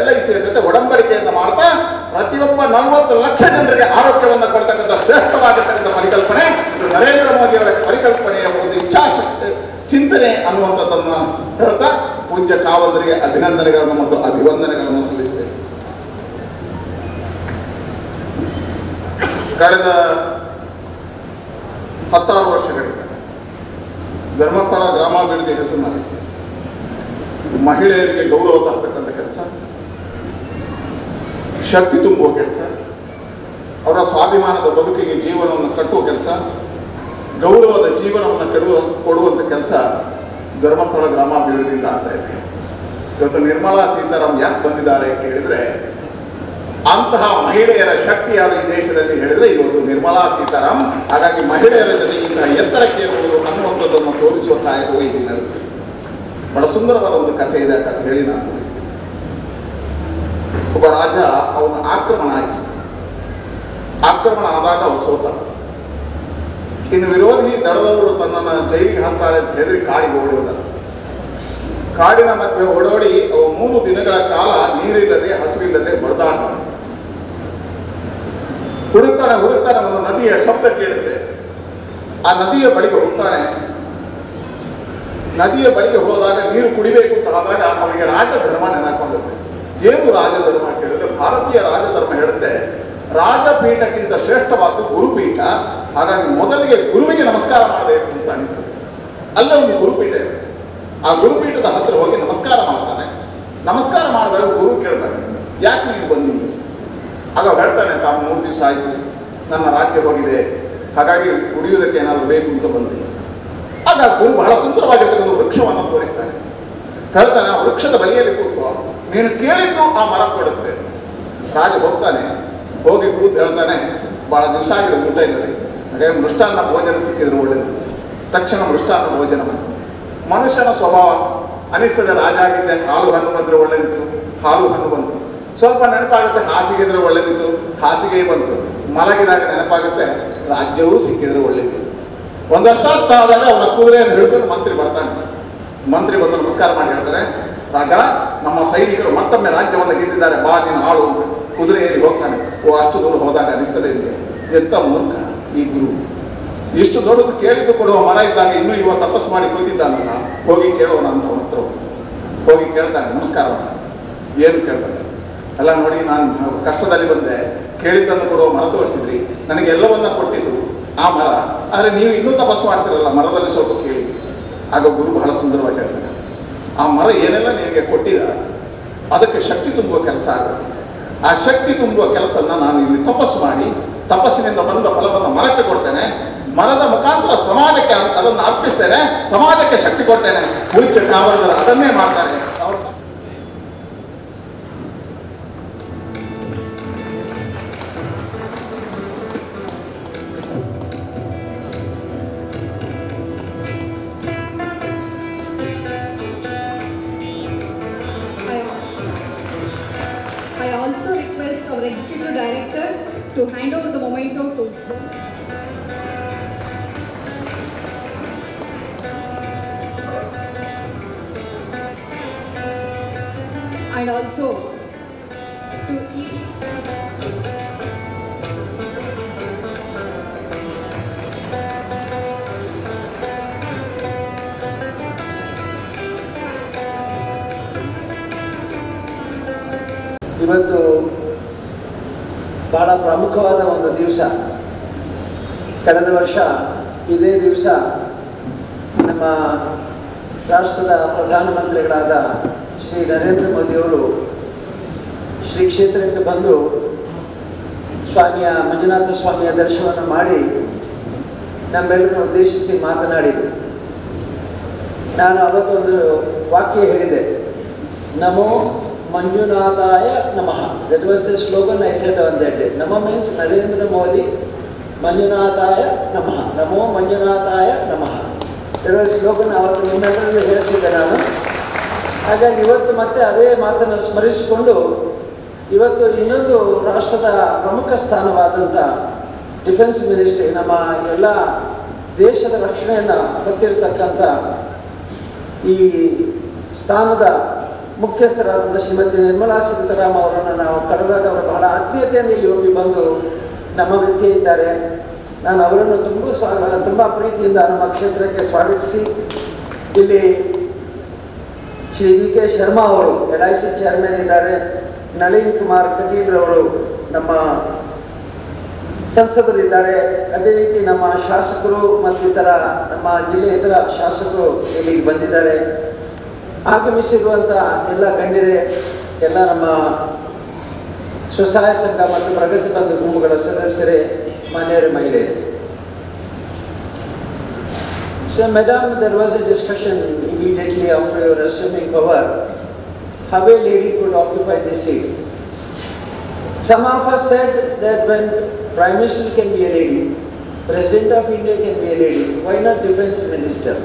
LIC ಜೊತೆ ಒಡಂಬಡಿಕೆಯನ್ನು ಮಾಡ್ತಾ ಪ್ರತಿಯೊಬ್ಬ 40 ಲಕ್ಷ ಜನರಿಗೆ ಆರೋಗ್ಯವನ್ನು ಕೊಡ್ತಕ್ಕಂಥ ಶ್ರೇಷ್ಠವಾಗಿರ್ತಕ್ಕಂಥ ಪರಿಕಲ್ಪನೆ ಇದು ನರೇಂದ್ರ ಮೋದಿ ಅವರ ಪರಿಕಲ್ಪನೆಯ ಒಂದು ಇಚ್ಛಾಶಕ್ತಿ ಚಿಂತನೆ ಅನ್ನುವಂಥದ್ದನ್ನು ಹೇಳ್ತಾ ಪೂಜ್ಯ ಕಾವಂದರಿಗೆ ಅಭಿನಂದನೆಗಳನ್ನು ಮತ್ತು ಅಭಿವಂದನೆಗಳನ್ನು ಸಲ್ಲಿಸಿದೆ. ಕಳೆದ 16 ವರ್ಷಗಳಿಂದ ಧರ್ಮಸ್ಥಳ ಗ್ರಾಮಾಭಿವೃದ್ಧಿ ಹೆಸರಿನಲ್ಲಿ ಮಹಿಳೆಯರಿಗೆ ಗೌರವ ತರ್ತಕ್ಕಂಥ ಕೆಲಸ, ಶಕ್ತಿ ತುಂಬುವ ಕೆಲಸ, ಅವರ ಸ್ವಾಭಿಮಾನದ ಬದುಕಿಗೆ ಜೀವನವನ್ನು ಕಟ್ಟುವ ಕೆಲಸ, ಗೌರವದ ಜೀವನವನ್ನು ಕೊಡುವಂಥ ಕೆಲಸ ಧರ್ಮಸ್ಥಳ ಗ್ರಾಮಾಭಿವೃದ್ಧಿಯಿಂದ ಆಗ್ತಾ ಇದೆ. ಇವತ್ತು ನಿರ್ಮಲಾ ಸೀತಾರಾಮನ್ ಯಾಕೆ ಬಂದಿದ್ದಾರೆ ಕೇಳಿದ್ರೆ, ಅಂತಹ ಮಹಿಳೆಯರ ಶಕ್ತಿ ಯಾರು ಈ ದೇಶದಲ್ಲಿ ಹೇಳಿದ್ರೆ ಇವತ್ತು ನಿರ್ಮಲಾ ಸೀತಾರಾಮನ್. ಹಾಗಾಗಿ ಮಹಿಳೆಯರ ಜೊತೆ ಇಂತಹ ಎತ್ತರಕ್ಕೆ ಇರುವುದು ಅನ್ನುವಂಥದ್ದನ್ನು ತೋರಿಸುವ ಕಾಯಕವು ಇಲ್ಲಿ ನಡೆದಿದೆ. ಬಹಳ ಸುಂದರವಾದ ಒಂದು ಕಥೆ ಇದೆ, ಆ ಕಥೆ ಹೇಳಿ ನಾನು ಮುಗಿಸ್ತೀನಿ. ಒಬ್ಬ ರಾಜ ಅವನ ಆಕ್ರಮಣ ಆಯಿತು. ಆಕ್ರಮಣ ಆದಾಗ ಅವ ಸೋತ. ಇನ್ನು ವಿರೋಧಿ ದಳದವರು ತನ್ನನ್ನು ಜೈಲಿಗೆ ಹಾಕ್ತಾರೆ ಅಂತ ಹೆದರಿ ಕಾಡಿಗೆ ಓಡಿದ. ಕಾಡಿನ ಮಧ್ಯೆ ಓಡೋಡಿ ಅವ 3 ದಿನಗಳ ಕಾಲ ನೀರಿಲ್ಲದೆ ಹಸಿರಿಲ್ಲದೆ ಬಡದಾಟ. ಹುಡುಕ್ತಾನೆ ಅವನು ನದಿಯ ಶಬ್ದ ಕೇಳುತ್ತೆ. ಆ ನದಿಯ ಬಳಿಗೆ ಹೋಗ್ತಾನೆ. ನದಿಯ ಬಳಿಗೆ ಹೋದಾಗ ನೀರು ಕುಡಿಬೇಕು ಅಂತ ಆದಾಗ ಅವನಿಗೆ ರಾಜಧರ್ಮ ನೆನಪಾಗುತ್ತೆ. ಏನು ರಾಜಧರ್ಮ ಕೇಳಿದ್ರೆ, ಭಾರತೀಯ ರಾಜಧರ್ಮ ಹೇಳುತ್ತೆ ರಾಜಪೀಠಕ್ಕಿಂತ ಶ್ರೇಷ್ಠವಾದ ಗುರುಪೀಠ. ಹಾಗಾಗಿ ಮೊದಲಿಗೆ ಗುರುವಿಗೆ ನಮಸ್ಕಾರ ಮಾಡಬೇಕು ಅಂತ ಅನಿಸ್ತದೆ. ಅಲ್ಲ ಒಂದು ಗುರುಪೀಠ ಇದೆ. ಆ ಗುರುಪೀಠದ ಹತ್ರ ಹೋಗಿ ನಮಸ್ಕಾರ ಮಾಡ್ತಾನೆ. ನಮಸ್ಕಾರ ಮಾಡಿದಾಗ ಗುರು ಕೇಳ್ತಾನೆ, ಯಾಕೆ ನೀನು ಬಂದಿ? ಆಗ ಹೇಳ್ತಾನೆ, ತಾನು 3 ದಿವಸ ಆಯಿತು, ನನ್ನ ರಾಜ್ಯ ಹೋಗಿದೆ, ಹಾಗಾಗಿ ಕುಡಿಯುವುದಕ್ಕೆ ಏನಾದರೂ ಬೇಕು ಅಂತ ಬಂದೆ. ಆಗ ಗುರು ಬಹಳ ಸುಂದರವಾಗಿ ಒಂದು ವೃಕ್ಷವನ್ನು ತೋರಿಸ್ತಾನೆ. ಹೇಳ್ತಾನೆ, ಆ ವೃಕ್ಷದ ಬಳಿಯಲ್ಲಿ ಕೂತ್ಕೋ, ನೀನು ಕೇಳಿದ್ದು ಆ ಮರ ಕೊಡುತ್ತೆ. ರಾಜ ಹೋಗ್ತಾನೆ, ಹೋಗಿ ಕೂತು ಹೇಳ್ತಾನೆ, ಬಹಳ ದಿವಸ ಆಗಿದೆ ಊಟ ಇಲ್ಲದೆ, ಹಾಗಾಗಿ ಮೃಷ್ಟಾನ್ನ ಭೋಜನ ಸಿಕ್ಕಿದ್ರೆ ಒಳ್ಳೆಯದು. ತಕ್ಷಣ ಮೃಷ್ಟಾನ್ನ ಭೋಜನ ಬಂತು. ಮನುಷ್ಯನ ಸ್ವಭಾವ ಅನಿಸ್ತದೆ, ರಾಜ ಆಗಿದ್ದೆ ಹಾಲು ಹಣ್ಣು ಬಂದರೆ ಒಳ್ಳೆದಿತ್ತು, ಹಾಲು ಹಣ್ಣು ಬಂತು. ಸ್ವಲ್ಪ ನೆನಪಾಗುತ್ತೆ, ಹಾಸಿಗೆ ಇದ್ರೆ ಒಳ್ಳೆದಿತ್ತು, ಹಾಸಿಗೆ ಬಂತು. ಮಲಗಿದಾಗ ನೆನಪಾಗುತ್ತೆ, ರಾಜ್ಯವೂ ಸಿಕ್ಕಿದ್ರೆ ಒಳ್ಳೆದಿತ್ತು. ಒಂದಷ್ಟಾದಾಗ ಅವನ ಕುದುರೆಯನ್ನು ಹಿಡ್ಕೊಂಡು ಮಂತ್ರಿ ಬರ್ತಾನೆ. ಮಂತ್ರಿ ಬಂದು ನಮಸ್ಕಾರ ಮಾಡಿ ಹೇಳ್ತಾರೆ, ರಾಜ, ನಮ್ಮ ಸೈನಿಕರು ಮತ್ತೊಮ್ಮೆ ರಾಜ್ಯವನ್ನು ಗೆದ್ದಿದ್ದಾರೆ, ಬಾ ನೀನು ಆಳು ಅಂತ ಕುದುರೆ ಏರಿ ಹೋಗ್ತಾನೆ. ಅಷ್ಟು ದೂರ ಹೋದಾಗ ಅನಿಸ್ತದೆ ನಿಮಗೆ, ಎಂತ ಮೂರ್ಖ ಈ ಗುರು. ಇಷ್ಟು ದೊಡ್ಡದು ಕೇಳಿದ್ದು ಕೊಡುವ ಮರ ಇದ್ದಾಗ ಇನ್ನೂ ಇವ ತಪಸ್ಸು ಮಾಡಿ ಕೂತಿದ್ದಾನಲ್ಲ, ಹೋಗಿ ಕೇಳೋಣ ಅಂತ ಅವನ ಹತ್ರ ಹೋಗಿ ಕೇಳ್ತಾನೆ, ನಮಸ್ಕಾರ. ಏನು ಕೇಳ್ತಾನೆ? ಎಲ್ಲ ನೋಡಿ, ನಾನು ಕಷ್ಟದಲ್ಲಿ ಬಂದೆ, ಕೇಳಿದ್ದನ್ನು ಕೊಡುವ ಮರ ತೋರಿಸಿದ್ರಿ, ನನಗೆ ಎಲ್ಲವನ್ನ ಕೊಟ್ಟಿದ್ರು ಆ ಮರ, ಆದರೆ ನೀವು ಇನ್ನೂ ತಪಸ್ಸು ಮಾಡ್ತಿರಲ್ಲ, ಮರದಲ್ಲಿ ಸ್ವಲ್ಪ ಕೇಳಿ. ಆಗ ಗುರು ಬಹಳ ಸುಂದರವಾಗಿ ಹೇಳ್ತಾರೆ, ಆ ಮರ ಏನೆಲ್ಲ ನಿನಗೆ ಕೊಟ್ಟಿದ ಅದಕ್ಕೆ ಶಕ್ತಿ ತುಂಬುವ ಕೆಲಸ ಆಗುತ್ತೆ. ಆ ಶಕ್ತಿ ತುಂಬುವ ಕೆಲಸನ ನಾನು ಇಲ್ಲಿ ತಪಸ್ಸು ಮಾಡಿ ತಪಸ್ಸಿನಿಂದ ಬಂದ ಫಲವನ್ನು ಮರಕ್ಕೆ ಕೊಡ್ತೇನೆ. ಮರದ ಮುಖಾಂತರ ಸಮಾಜಕ್ಕೆ ಅದನ್ನು ಅರ್ಪಿಸ್ತೇನೆ, ಸಮಾಜಕ್ಕೆ ಶಕ್ತಿ ಕೊಡ್ತೇನೆ. ಉಳಿಕೆ ಕಾವಲರು ಅದನ್ನೇ ಮಾಡ್ತಾರೆ. ಅವರು I also request our Executive Director to hand over the memento to and also to ಇವತ್ತು ಬಹಳ ಪ್ರಮುಖವಾದ ಒಂದು ದಿವಸ. ಕಳೆದ ವರ್ಷ ಇದೇ ದಿವಸ ನಮ್ಮ ರಾಷ್ಟ್ರದ ಪ್ರಧಾನಮಂತ್ರಿಗಳಾದ ಶ್ರೀ ನರೇಂದ್ರ ಮೋದಿಯವರು ಶ್ರೀ ಕ್ಷೇತ್ರಕ್ಕೆ ಬಂದು ಮಂಜುನಾಥ ಸ್ವಾಮಿಯ ದರ್ಶನವನ್ನು ಮಾಡಿ ನಮ್ಮೆಲ್ಲರನ್ನು ಉದ್ದೇಶಿಸಿ ಮಾತನಾಡಿದರು. ನಾನು ಅವತ್ತೊಂದು ವಾಕ್ಯ ಹೇಳಿದೆ, ನಮೋ ಮಂಜುನಾಥಾಯ ನಮಃ. That was the slogan I said on that day. ನಮ ಮೀನ್ಸ್ ನರೇಂದ್ರ ಮೋದಿ, ಮಂಜುನಾಥಾಯ ನಮಃ, ನಮೋ ಮಂಜುನಾಥಾಯ ನಮಃ. ದಟ್ ವಾಸ್ ಸ್ಲೋಗನ್ ಅವತ್ತು ನಿಮ್ಮೆಲ್ಲರಲ್ಲಿ ಹೇಳಿಸಿದ್ದೆ ನಾನು. ಹಾಗಾಗಿ ಇವತ್ತು ಮತ್ತೆ ಅದೇ ಮಾತನ್ನು ಸ್ಮರಿಸಿಕೊಂಡು ಇವತ್ತು ಇನ್ನೊಂದು ರಾಷ್ಟ್ರದ ಪ್ರಮುಖ ಸ್ಥಾನವಾದಂಥ ಡಿಫೆನ್ಸ್ ಮಿನಿಸ್ಟ್ರಿ, ನಮ್ಮ ಎಲ್ಲ ದೇಶದ ರಕ್ಷಣೆಯನ್ನು ಹೊತ್ತಿರತಕ್ಕಂಥ ಈ ಸ್ಥಾನದ ಮುಖ್ಯಸ್ಥರಾದಂಥ ಶ್ರೀಮತಿ ನಿರ್ಮಲಾ ಸೀತಾರಾಮನ್ ಅವರನ್ನು ನಾವು ಕರೆದಾಗ ಅವರು ಬಹಳ ಆತ್ಮೀಯತೆಯಿಂದ ಇಲ್ಲಿ ಹೋಗಿ ಬಂದು ನಮ್ಮ ಮಧ್ಯೆ ಇದ್ದಾರೆ. ನಾನು ಅವರನ್ನು ತುಂಬ ಪ್ರೀತಿಯಿಂದ ನಮ್ಮ ಕ್ಷೇತ್ರಕ್ಕೆ ಸ್ವಾಗತಿಸಿ, ಇಲ್ಲಿ ಶ್ರೀ VK ಶರ್ಮಾ ಅವರು LIC ಚೇರ್ಮನ್ ಇದ್ದಾರೆ, ನಳಿನ್ ಕುಮಾರ್ ಕಟೀಲ್ ಅವರು ನಮ್ಮ ಸಂಸದರಿದ್ದಾರೆ, ಅದೇ ರೀತಿ ನಮ್ಮ ಶಾಸಕರು ಮತ್ತಿತರ ನಮ್ಮ ಜಿಲ್ಲೆಯ ಇತರ ಶಾಸಕರು ಇಲ್ಲಿಗೆ ಬಂದಿದ್ದಾರೆ. ಆಗಮಿಸಿರುವಂಥ ಎಲ್ಲ ಗಣ್ಯರೇ, ಎಲ್ಲ ನಮ್ಮ ಸ್ವಸಹಾಯ ಸಂಘ ಮತ್ತು ಪ್ರಗತಿ ಬಂಧು ಗುಂಪುಗಳ ಸದಸ್ಯರೇ, ಮಾನ್ಯರೇ, ಮಹಿಳೆಯರೇ. So, Madam, there was a discussion immediately after your assuming power, how a lady could occupy this seat. Some of us said that when Prime Minister can be a lady, President of India can be a lady, why not Defence Minister?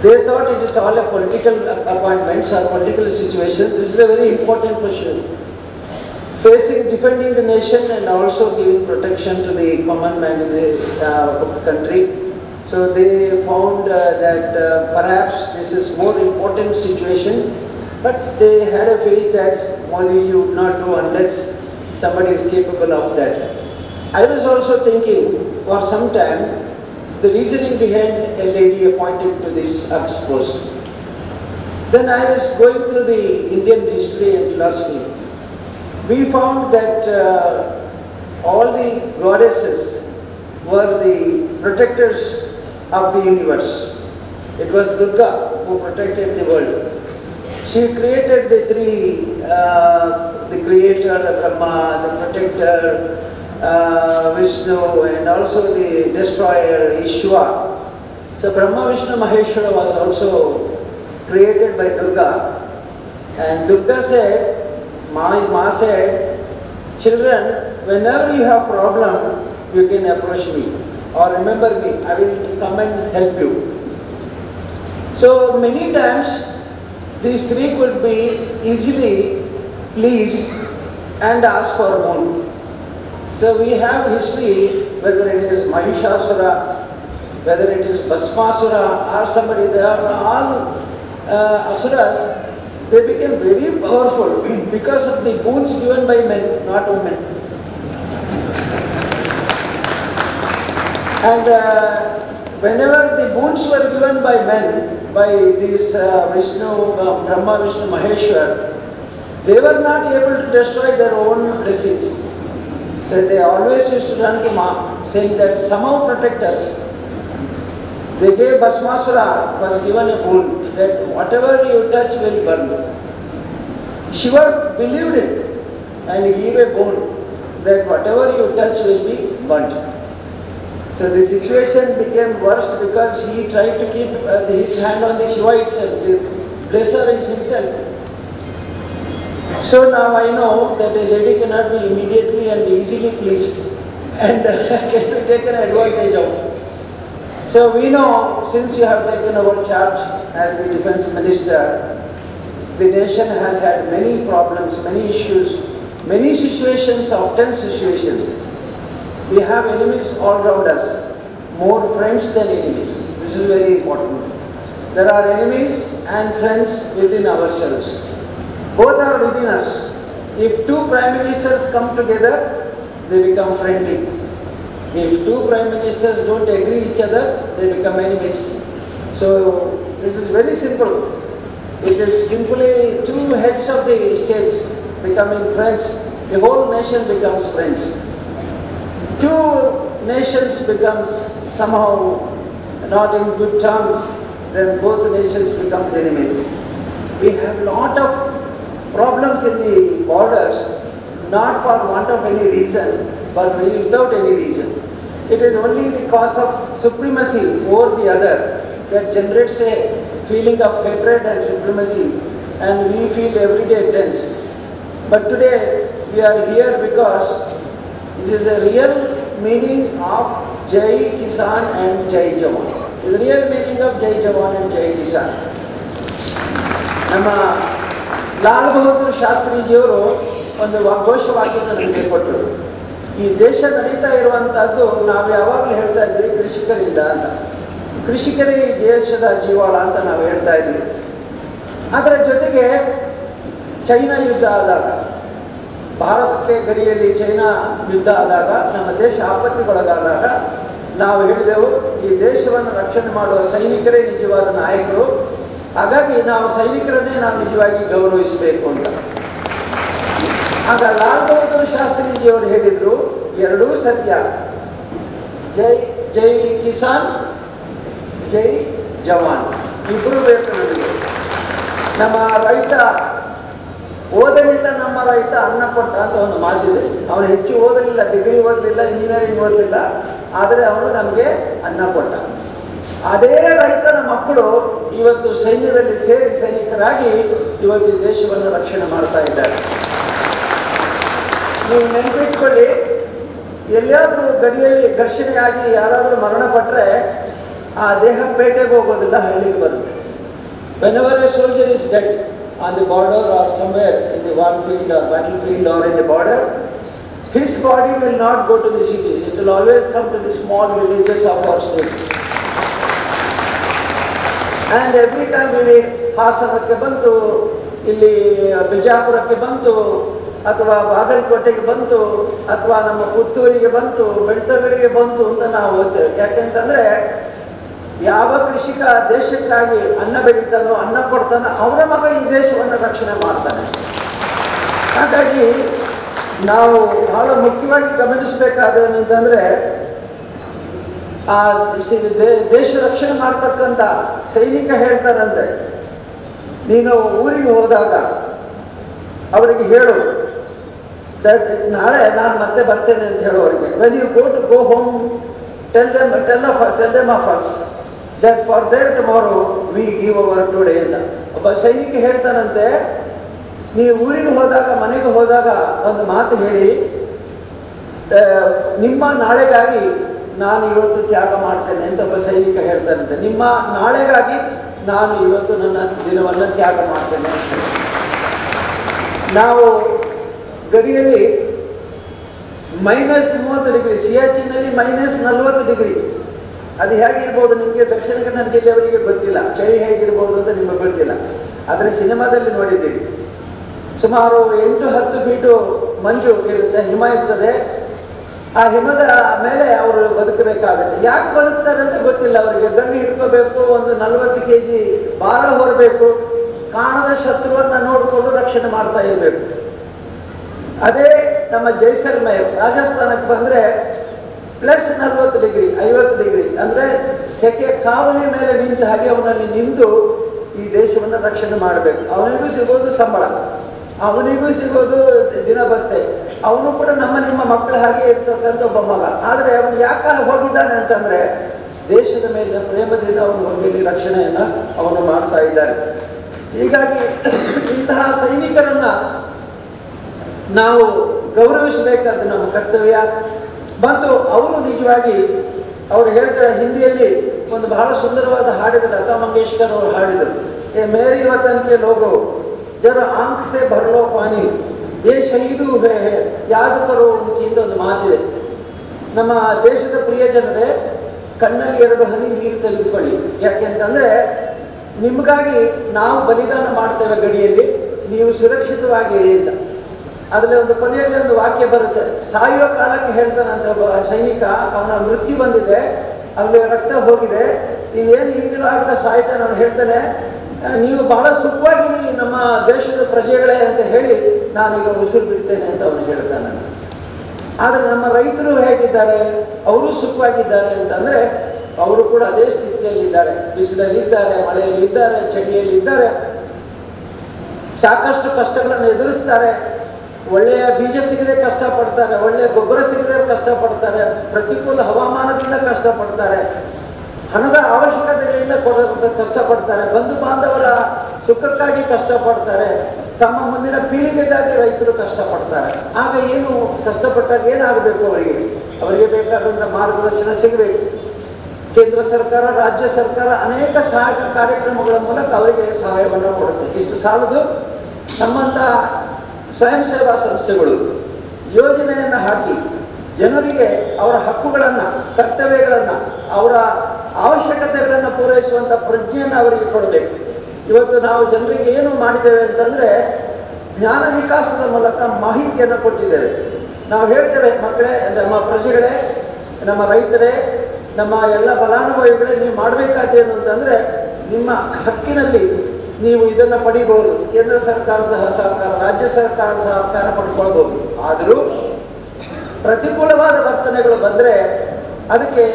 They thought it is all a political appointments or political situations. This is a very important question. Defending the nation and also giving protection to the common man in the country. So they found that perhaps this is more important situation, but they had a faith that Modi ji would not do unless somebody is capable of that. I was also thinking for some time the reasoning behind a lady appointed to this post. Then I was going through the Indian history and philosophy. We found that all the goddesses were the protectors of the universe. It was Durga who protected the world. She created the three, the creator, the Brahma, the protector, Vishnu, and also the destroyer, Ishwa. So Brahma, Vishnu, Maheshwara was also created by Durga. And Durga said, Ma said, children, whenever you have problem, you can approach me or remember me, I will come and help you. So many times these three could be easily pleased and ask for more. So we have history, whether it is Mahishasura, whether it is Bhasmasura or somebody, they are all asuras. They became very powerful because of the boons given by men, not women. And whenever the boons were given by men, by these Vishnu, Brahma, Vishnu, Maheshwar, they were not able to destroy their own blessings. So they always used to run to Ma, saying that somehow protect us. They gave Bhasmasura, was given a boon that whatever you touch will burn. Shiva believed it and he gave a boon that whatever you touch will be burnt. So the situation became worse because he tried to keep his hand on the Shiva itself. The blesser is himself. So now I know that a lady cannot be immediately and easily pleased and can be taken advantage of. So we know, since you have taken over charge as the Defence Minister, the nation has had many problems, many issues, many situations of tense situations. We have enemies all around us, more friends than enemies. This is very important. There are enemies and friends within ourselves. Both are within us. If two prime ministers come together, they become friendly. If two prime ministers don't agree each other, they become enemies. So this is very simple. It is simply two heads of the states becoming friends. The whole nation becomes friends. Two nations becomes somehow not in good terms, then both nations becomes enemies. We have lot of problems in the borders, not for want of any reason, but without any reason. It is only the cause of supremacy over the other that generates a feeling of hatred and supremacy, and we feel every day tense. But today we are here because this is a real meaning of Jai Kisan and Jai Jawan. It is the real meaning of Jai Jawan and Jai Kisan. ನಮ್ಮ ಲಾಲ್ ಬಹದ್ದೂರ್ ಶಾಸ್ತ್ರೀಜಿಯವರು ಒಂದು ಘೋಷವಾಕ್ಯವನ್ನು ನಮಗೆ ಕೊಟ್ಟರು. ಈ ದೇಶ ನಡೀತಾ ಇರುವಂತಹದ್ದು ನಾವು ಯಾವಾಗಲೂ ಹೇಳ್ತಾ ಇದ್ವಿ ಕೃಷಿಕರಿಂದ ಅಂತ. ಕೃಷಿಕರೇ ಈ ದೇಶದ ಜೀವಾಳ ಅಂತ ನಾವು ಹೇಳ್ತಾ ಇದ್ವಿ. ಅದರ ಜೊತೆಗೆ ಚೈನಾ ಯುದ್ಧ ಆದಾಗ, ಭಾರತಕ್ಕೆ ಗಡಿಯಲ್ಲಿ ಚೈನಾ ಯುದ್ಧ ಆದಾಗ, ನಮ್ಮ ದೇಶ ಆಪತ್ತಿಗೊಳಗಾದಾಗ ನಾವು ಹೇಳಿದೆವು ಈ ದೇಶವನ್ನು ರಕ್ಷಣೆ ಮಾಡುವ ಸೈನಿಕರೇ ನಿಜವಾದ ನಾಯಕರು, ಹಾಗಾಗಿ ನಾವು ಸೈನಿಕರನ್ನೇ ನಾವು ನಿಜವಾಗಿ ಗೌರವಿಸಬೇಕು ಅಂತ. ಆಗ ಲಾಲ್ ಬಹದ್ದೂರ್ ಶಾಸ್ತ್ರೀಜಿಯವರು ಹೇಳಿದರು, ಎರಡೂ ಸತ್ಯ, ಜೈ ಜೈ ಕಿಸಾನ್, ಜೈ ಜವಾನ್, ಇಬ್ಬರು ಬೇಕು ನಮಗೆ. ನಮ್ಮ ರೈತ ಓದಲಿಲ್ಲ, ನಮ್ಮ ರೈತ ಅನ್ನ ಕೊಟ್ಟ ಅಂತ ಒಂದು ಮಾತಿದೆ. ಅವನು ಹೆಚ್ಚು ಓದಲಿಲ್ಲ, ಡಿಗ್ರಿ ಓದಲಿಲ್ಲ, ಇಂಜಿನಿಯರಿಂಗ್ ಓದಲಿಲ್ಲ, ಆದರೆ ಅವನು ನಮಗೆ ಅನ್ನ ಕೊಟ್ಟ. ಅದೇ ರೈತನ ಮಕ್ಕಳು ಇವತ್ತು ಸೈನ್ಯದಲ್ಲಿ ಸೇರಿ ಸೈನಿಕರಾಗಿ ಇವತ್ತು ಈ ದೇಶವನ್ನು ರಕ್ಷಣೆ ಮಾಡ್ತಾ ಇದ್ದಾರೆ. ನೀವು ನೆನಪಿಟ್ಕೊಳ್ಳಿ, ಎಲ್ಲಿಯಾದರೂ ಗಡಿಯಲ್ಲಿ ಘರ್ಷಣೆಯಾಗಿ ಯಾರಾದರೂ ಮರಣಪಟ್ಟರೆ ಆ ದೇಹ ಪೇಟೆಗೆ ಹೋಗೋದಿಲ್ಲ, ಹಳ್ಳಿಗೆ ಬರುತ್ತೆ. Whenever a soldier is dead on the border or somewhere in the war field or battlefield or in the border, his body will not go to the cities. It will always come to the small villages of our state. And every time we ಹಾಸನಕ್ಕೆ ಬಂತು, ಇಲ್ಲಿ ಬಿಜಾಪುರಕ್ಕೆ ಬಂತು, ಅಥವಾ ಬಾಗಲಕೋಟೆಗೆ ಬಂತು, ಅಥವಾ ನಮ್ಮ ಪುತ್ತೂರಿಗೆ ಬಂತು, ಬೆಳ್ತಂಗಡಿಗೆ ಬಂತು ಅಂತ ನಾವು ಓದ್ತೇವೆ. ಯಾಕೆಂತಂದ್ರೆ ಯಾವ ಕೃಷಿಕ ದೇಶಕ್ಕಾಗಿ ಅನ್ನ ಬೆಳೀತಾನೋ, ಅನ್ನ ಕೊಡ್ತಾನೋ, ಅವನ ಮಗ ಈ ದೇಶವನ್ನು ರಕ್ಷಣೆ ಮಾಡ್ತಾನೆ. ಹಾಗಾಗಿ ನಾವು ಬಹಳ ಮುಖ್ಯವಾಗಿ ಗಮನಿಸಬೇಕಾದೇನಂತಂದ್ರೆ, ಆ ದೇಶ ರಕ್ಷಣೆ ಮಾಡ್ತಕ್ಕಂಥ ಸೈನಿಕ ಹೇಳ್ತಾರಂತೆ, ನೀನು ಊರಿಗೆ ಹೋದಾಗ ಅವರಿಗೆ ಹೇಳು ನಾಳೆ ನಾನು ಮತ್ತೆ ಬರ್ತೇನೆ ಅಂತ ಹೇಳೋರಿಗೆ. When you go home tell them of us that for their tomorrow we give our today ಅಂತ. ಒಬ್ಬ ಸೈನಿಕ ಹೇಳ್ತಾನಂತೆ, ನೀವು ಊರಿಗೆ ಹೋದಾಗ, ಮನೆಗೆ ಹೋದಾಗ ಒಂದು ಮಾತು ಹೇಳಿ, ನಿಮ್ಮ ನಾಳೆಗಾಗಿ ನಾನು ಇವತ್ತು ತ್ಯಾಗ ಮಾಡ್ತೇನೆ ಅಂತ ಒಬ್ಬ ಸೈನಿಕ ಹೇಳ್ತಾನಂತೆ. ನಿಮ್ಮ ನಾಳೆಗಾಗಿ ನಾನು ಇವತ್ತು ನನ್ನ ದಿನವನ್ನು ತ್ಯಾಗ ಮಾಡ್ತೇನೆ. ನಾವು ಗಡಿಯಲ್ಲಿ -30 ಡಿಗ್ರಿ, ಸಿಯಾಚಿನ್ನಲ್ಲಿ -40 ಡಿಗ್ರಿ, ಅದು ಹೇಗಿರ್ಬೋದು ನಿಮಗೆ ದಕ್ಷಿಣ ಕನ್ನಡ ಜಿಲ್ಲೆಯವರಿಗೆ ಗೊತ್ತಿಲ್ಲ. ಚಳಿ ಹೇಗಿರ್ಬೋದು ಅಂತ ನಿಮಗೆ ಗೊತ್ತಿಲ್ಲ, ಆದರೆ ಸಿನಿಮಾದಲ್ಲಿ ನೋಡಿದ್ದೀರಿ. ಸುಮಾರು 8-10 ಫೀಟು ಮಂಜು ಇರುತ್ತೆ, ಹಿಮ ಇರ್ತದೆ. ಆ ಹಿಮದ ಮೇಲೆ ಅವರು ಬದುಕಬೇಕಾಗತ್ತೆ. ಯಾಕೆ ಬದುಕ್ತಾರೆ ಅಂತ ಗೊತ್ತಿಲ್ಲ ಅವರಿಗೆ. ಗಂಡು ಹಿಡ್ಕೋಬೇಕು, ಒಂದು 40 kg ಭಾರ ಹೊರಬೇಕು, ಕಾಣದ ಶತ್ರುವನ್ನು ನೋಡಿಕೊಂಡು ರಕ್ಷಣೆ ಮಾಡ್ತಾ ಇರಬೇಕು. ಅದೇ ನಮ್ಮ ಜೈಸಲ್ಮೇರ್ ರಾಜಸ್ಥಾನಕ್ಕೆ ಬಂದರೆ +40 ಡಿಗ್ರಿ, 50 ಡಿಗ್ರಿ, ಅಂದರೆ ಸೆಕೆ ಕಾವಲಿ ಮೇಲೆ ನಿಂತ ಹಾಗೆ ಅವನಲ್ಲಿ ನಿಂತು ಈ ದೇಶವನ್ನು ರಕ್ಷಣೆ ಮಾಡಬೇಕು. ಅವನಿಗೂ ಸಿಗೋದು ಸಂಬಳ, ಅವನಿಗೂ ಸಿಗೋದು ದಿನಭತ್ಯೆ, ಅವನು ಕೂಡ ನಿಮ್ಮ ಮಕ್ಕಳ ಹಾಗೆ ಇರ್ತಕ್ಕಂಥ ಒಬ್ಬ ಮಗ. ಆದರೆ ಅವನು ಯಾಕೆ ಹೋಗಿದ್ದಾನೆ ಅಂತಂದರೆ, ದೇಶದ ಮೇಲಿನ ಪ್ರೇಮದಿಂದ ಅವನು ಹೋಗಿ ರಕ್ಷಣೆಯನ್ನು ಅವನು ಮಾಡ್ತಾ ಇದ್ದಾನೆ. ಹೀಗಾಗಿ ಇಂತಹ ಸೈನಿಕರನ್ನು ನಾವು ಗೌರವಿಸಬೇಕಾದ ನಮ್ಮ ಕರ್ತವ್ಯ. ಮತ್ತು ಅವರು ನಿಜವಾಗಿ ಅವರು ಹೇಳ್ತಾರೆ, ಹಿಂದಿಯಲ್ಲಿ ಒಂದು ಬಹಳ ಸುಂದರವಾದ ಹಾಡಿದರು, ಲತಾ ಮಂಗೇಶ್ಕರ್ ಅವರು ಹಾಡಿದರು. ಏ ಮೇರಿ ವತನ್ ಕೆ ಲೋಗೋ ಜರ ಆಂಖ್ ಸೆ ಭರ್ಲೋ ಪಾನಿ, ಏ ಶಹೀದು ಯಾದು ಕರೋ ಅಂತ ಒಂದು ಮಾತಿದೆ. ನಮ್ಮ ದೇಶದ ಪ್ರಿಯ ಜನರೇ, ಕಣ್ಣಲ್ಲಿ 2 ಹನಿ ನೀರು ತೆಗೆದುಕೊಳ್ಳಿ. ಯಾಕೆಂತಂದರೆ ನಿಮಗಾಗಿ ನಾವು ಬಲಿದಾನ ಮಾಡ್ತೇವೆ ಗಡಿಯಲ್ಲಿ, ನೀವು ಸುರಕ್ಷಿತವಾಗಿರಿ ಅಂತ. ಅದರಲ್ಲಿ ಒಂದು ಕೊನೆಯಲ್ಲಿ ಒಂದು ವಾಕ್ಯ ಬರುತ್ತೆ, ಸಾಯುವ ಕಾಲಕ್ಕೆ ಹೇಳ್ತಾನಂತ ಒಬ್ಬ ಸೈನಿಕ, ಅವನ ಮೃತ್ಯು ಬಂದಿದೆ, ಅವನಿಗೆ ರಕ್ತ ಹೋಗಿದೆ, ನೀವೇನು ಈಗಲೂ ಆಗಲ್ಲ ಸಾಯ್ತಾನೆ. ಅವನು ಹೇಳ್ತಾನೆ, ನೀವು ಬಹಳ ಸುಖವಾಗಿರಿ ನಮ್ಮ ದೇಶದ ಪ್ರಜೆಗಳೇ ಅಂತ ಹೇಳಿ ನಾನೀಗ ಉಸಿರು ಬಿಡ್ತೇನೆ ಅಂತ ಅವನು ಹೇಳ್ತಾನೆ. ಆದರೆ ನಮ್ಮ ರೈತರು ಹೇಗಿದ್ದಾರೆ, ಅವರು ಸುಖವಾಗಿದ್ದಾರೆ ಅಂತಂದರೆ ಅವರು ಕೂಡ ಅದೇ ಸ್ಥಿತಿಯಲ್ಲಿದ್ದಾರೆ. ಬಿಸಿಲಲ್ಲಿದ್ದಾರೆ, ಮಳೆಯಲ್ಲಿದ್ದಾರೆ, ಚಳಿಯಲ್ಲಿದ್ದಾರೆ, ಸಾಕಷ್ಟು ಕಷ್ಟಗಳನ್ನು ಎದುರಿಸ್ತಾರೆ. ಒಳ್ಳೆಯ ಬೀಜ ಸಿಗದೆ ಕಷ್ಟಪಡ್ತಾರೆ, ಒಳ್ಳೆಯ ಗೊಬ್ಬರ ಸಿಗದೆ ಕಷ್ಟಪಡ್ತಾರೆ, ಪ್ರತಿಕೂಲ ಹವಾಮಾನದಿಂದ ಕಷ್ಟಪಡ್ತಾರೆ, ಹಣದ ಅವಶ್ಯಕತೆಗಳಿಂದ ಕಷ್ಟಪಡ್ತಾರೆ, ಬಂಧು ಬಾಂಧವರ ಸುಖಕ್ಕಾಗಿ ಕಷ್ಟಪಡ್ತಾರೆ, ತಮ್ಮ ಮುಂದಿನ ಪೀಳಿಗೆಗಾಗಿ ರೈತರು ಕಷ್ಟಪಡ್ತಾರೆ. ಆಗ ಏನು ಕಷ್ಟಪಟ್ಟಾಗ ಏನಾಗಬೇಕು, ಅವರಿಗೆ ಬೇಕಾದಂಥ ಮಾರ್ಗದರ್ಶನ ಸಿಗಬೇಕು. ಕೇಂದ್ರ ಸರ್ಕಾರ, ರಾಜ್ಯ ಸರ್ಕಾರ ಅನೇಕ ಸಹಾಯಕ ಕಾರ್ಯಕ್ರಮಗಳ ಮೂಲಕ ಅವರಿಗೆ ಸಹಾಯವನ್ನು ಕೊಡುತ್ತೆ. ಇಷ್ಟು ಸಾಲದು, ನಮ್ಮಂಥ ಸ್ವಯಂ ಸೇವಾ ಸಂಸ್ಥೆಗಳು ಯೋಜನೆಯನ್ನು ಹಾಕಿ ಜನರಿಗೆ ಅವರ ಹಕ್ಕುಗಳನ್ನು, ಕರ್ತವ್ಯಗಳನ್ನು, ಅವರ ಅವಶ್ಯಕತೆಗಳನ್ನು ಪೂರೈಸುವಂಥ ಪ್ರಜ್ಞೆಯನ್ನು ಅವರಿಗೆ ಕೊಡಬೇಕು. ಇವತ್ತು ನಾವು ಜನರಿಗೆ ಏನು ಮಾಡಿದ್ದೇವೆ ಅಂತಂದರೆ, ಜ್ಞಾನ ವಿಕಾಸದ ಮೂಲಕ ಮಾಹಿತಿಯನ್ನು ಕೊಟ್ಟಿದ್ದೇವೆ. ನಾವು ಹೇಳ್ತೇವೆ, ಮಕ್ಕಳೇ, ನಮ್ಮ ಪ್ರಜೆಗಳೇ, ನಮ್ಮ ರೈತರೇ, ನಮ್ಮ ಎಲ್ಲ ಫಲಾನುಭವಿಗಳೇ, ನೀವು ಮಾಡಬೇಕಾದೇನು ಅಂತಂದರೆ, ನಿಮ್ಮ ಹಕ್ಕಿನಲ್ಲಿ ನೀವು ಇದನ್ನು ಪಡಿಬಹುದು. ಕೇಂದ್ರ ಸರ್ಕಾರದ ಸಹಕಾರ, ರಾಜ್ಯ ಸರ್ಕಾರದ ಸಹಕಾರ ಪಡ್ಕೊಳ್ಬೋದು. ಆದರೂ ಪ್ರತಿಕೂಲವಾದ ವರ್ತನೆಗಳು ಬಂದರೆ ಅದಕ್ಕೆ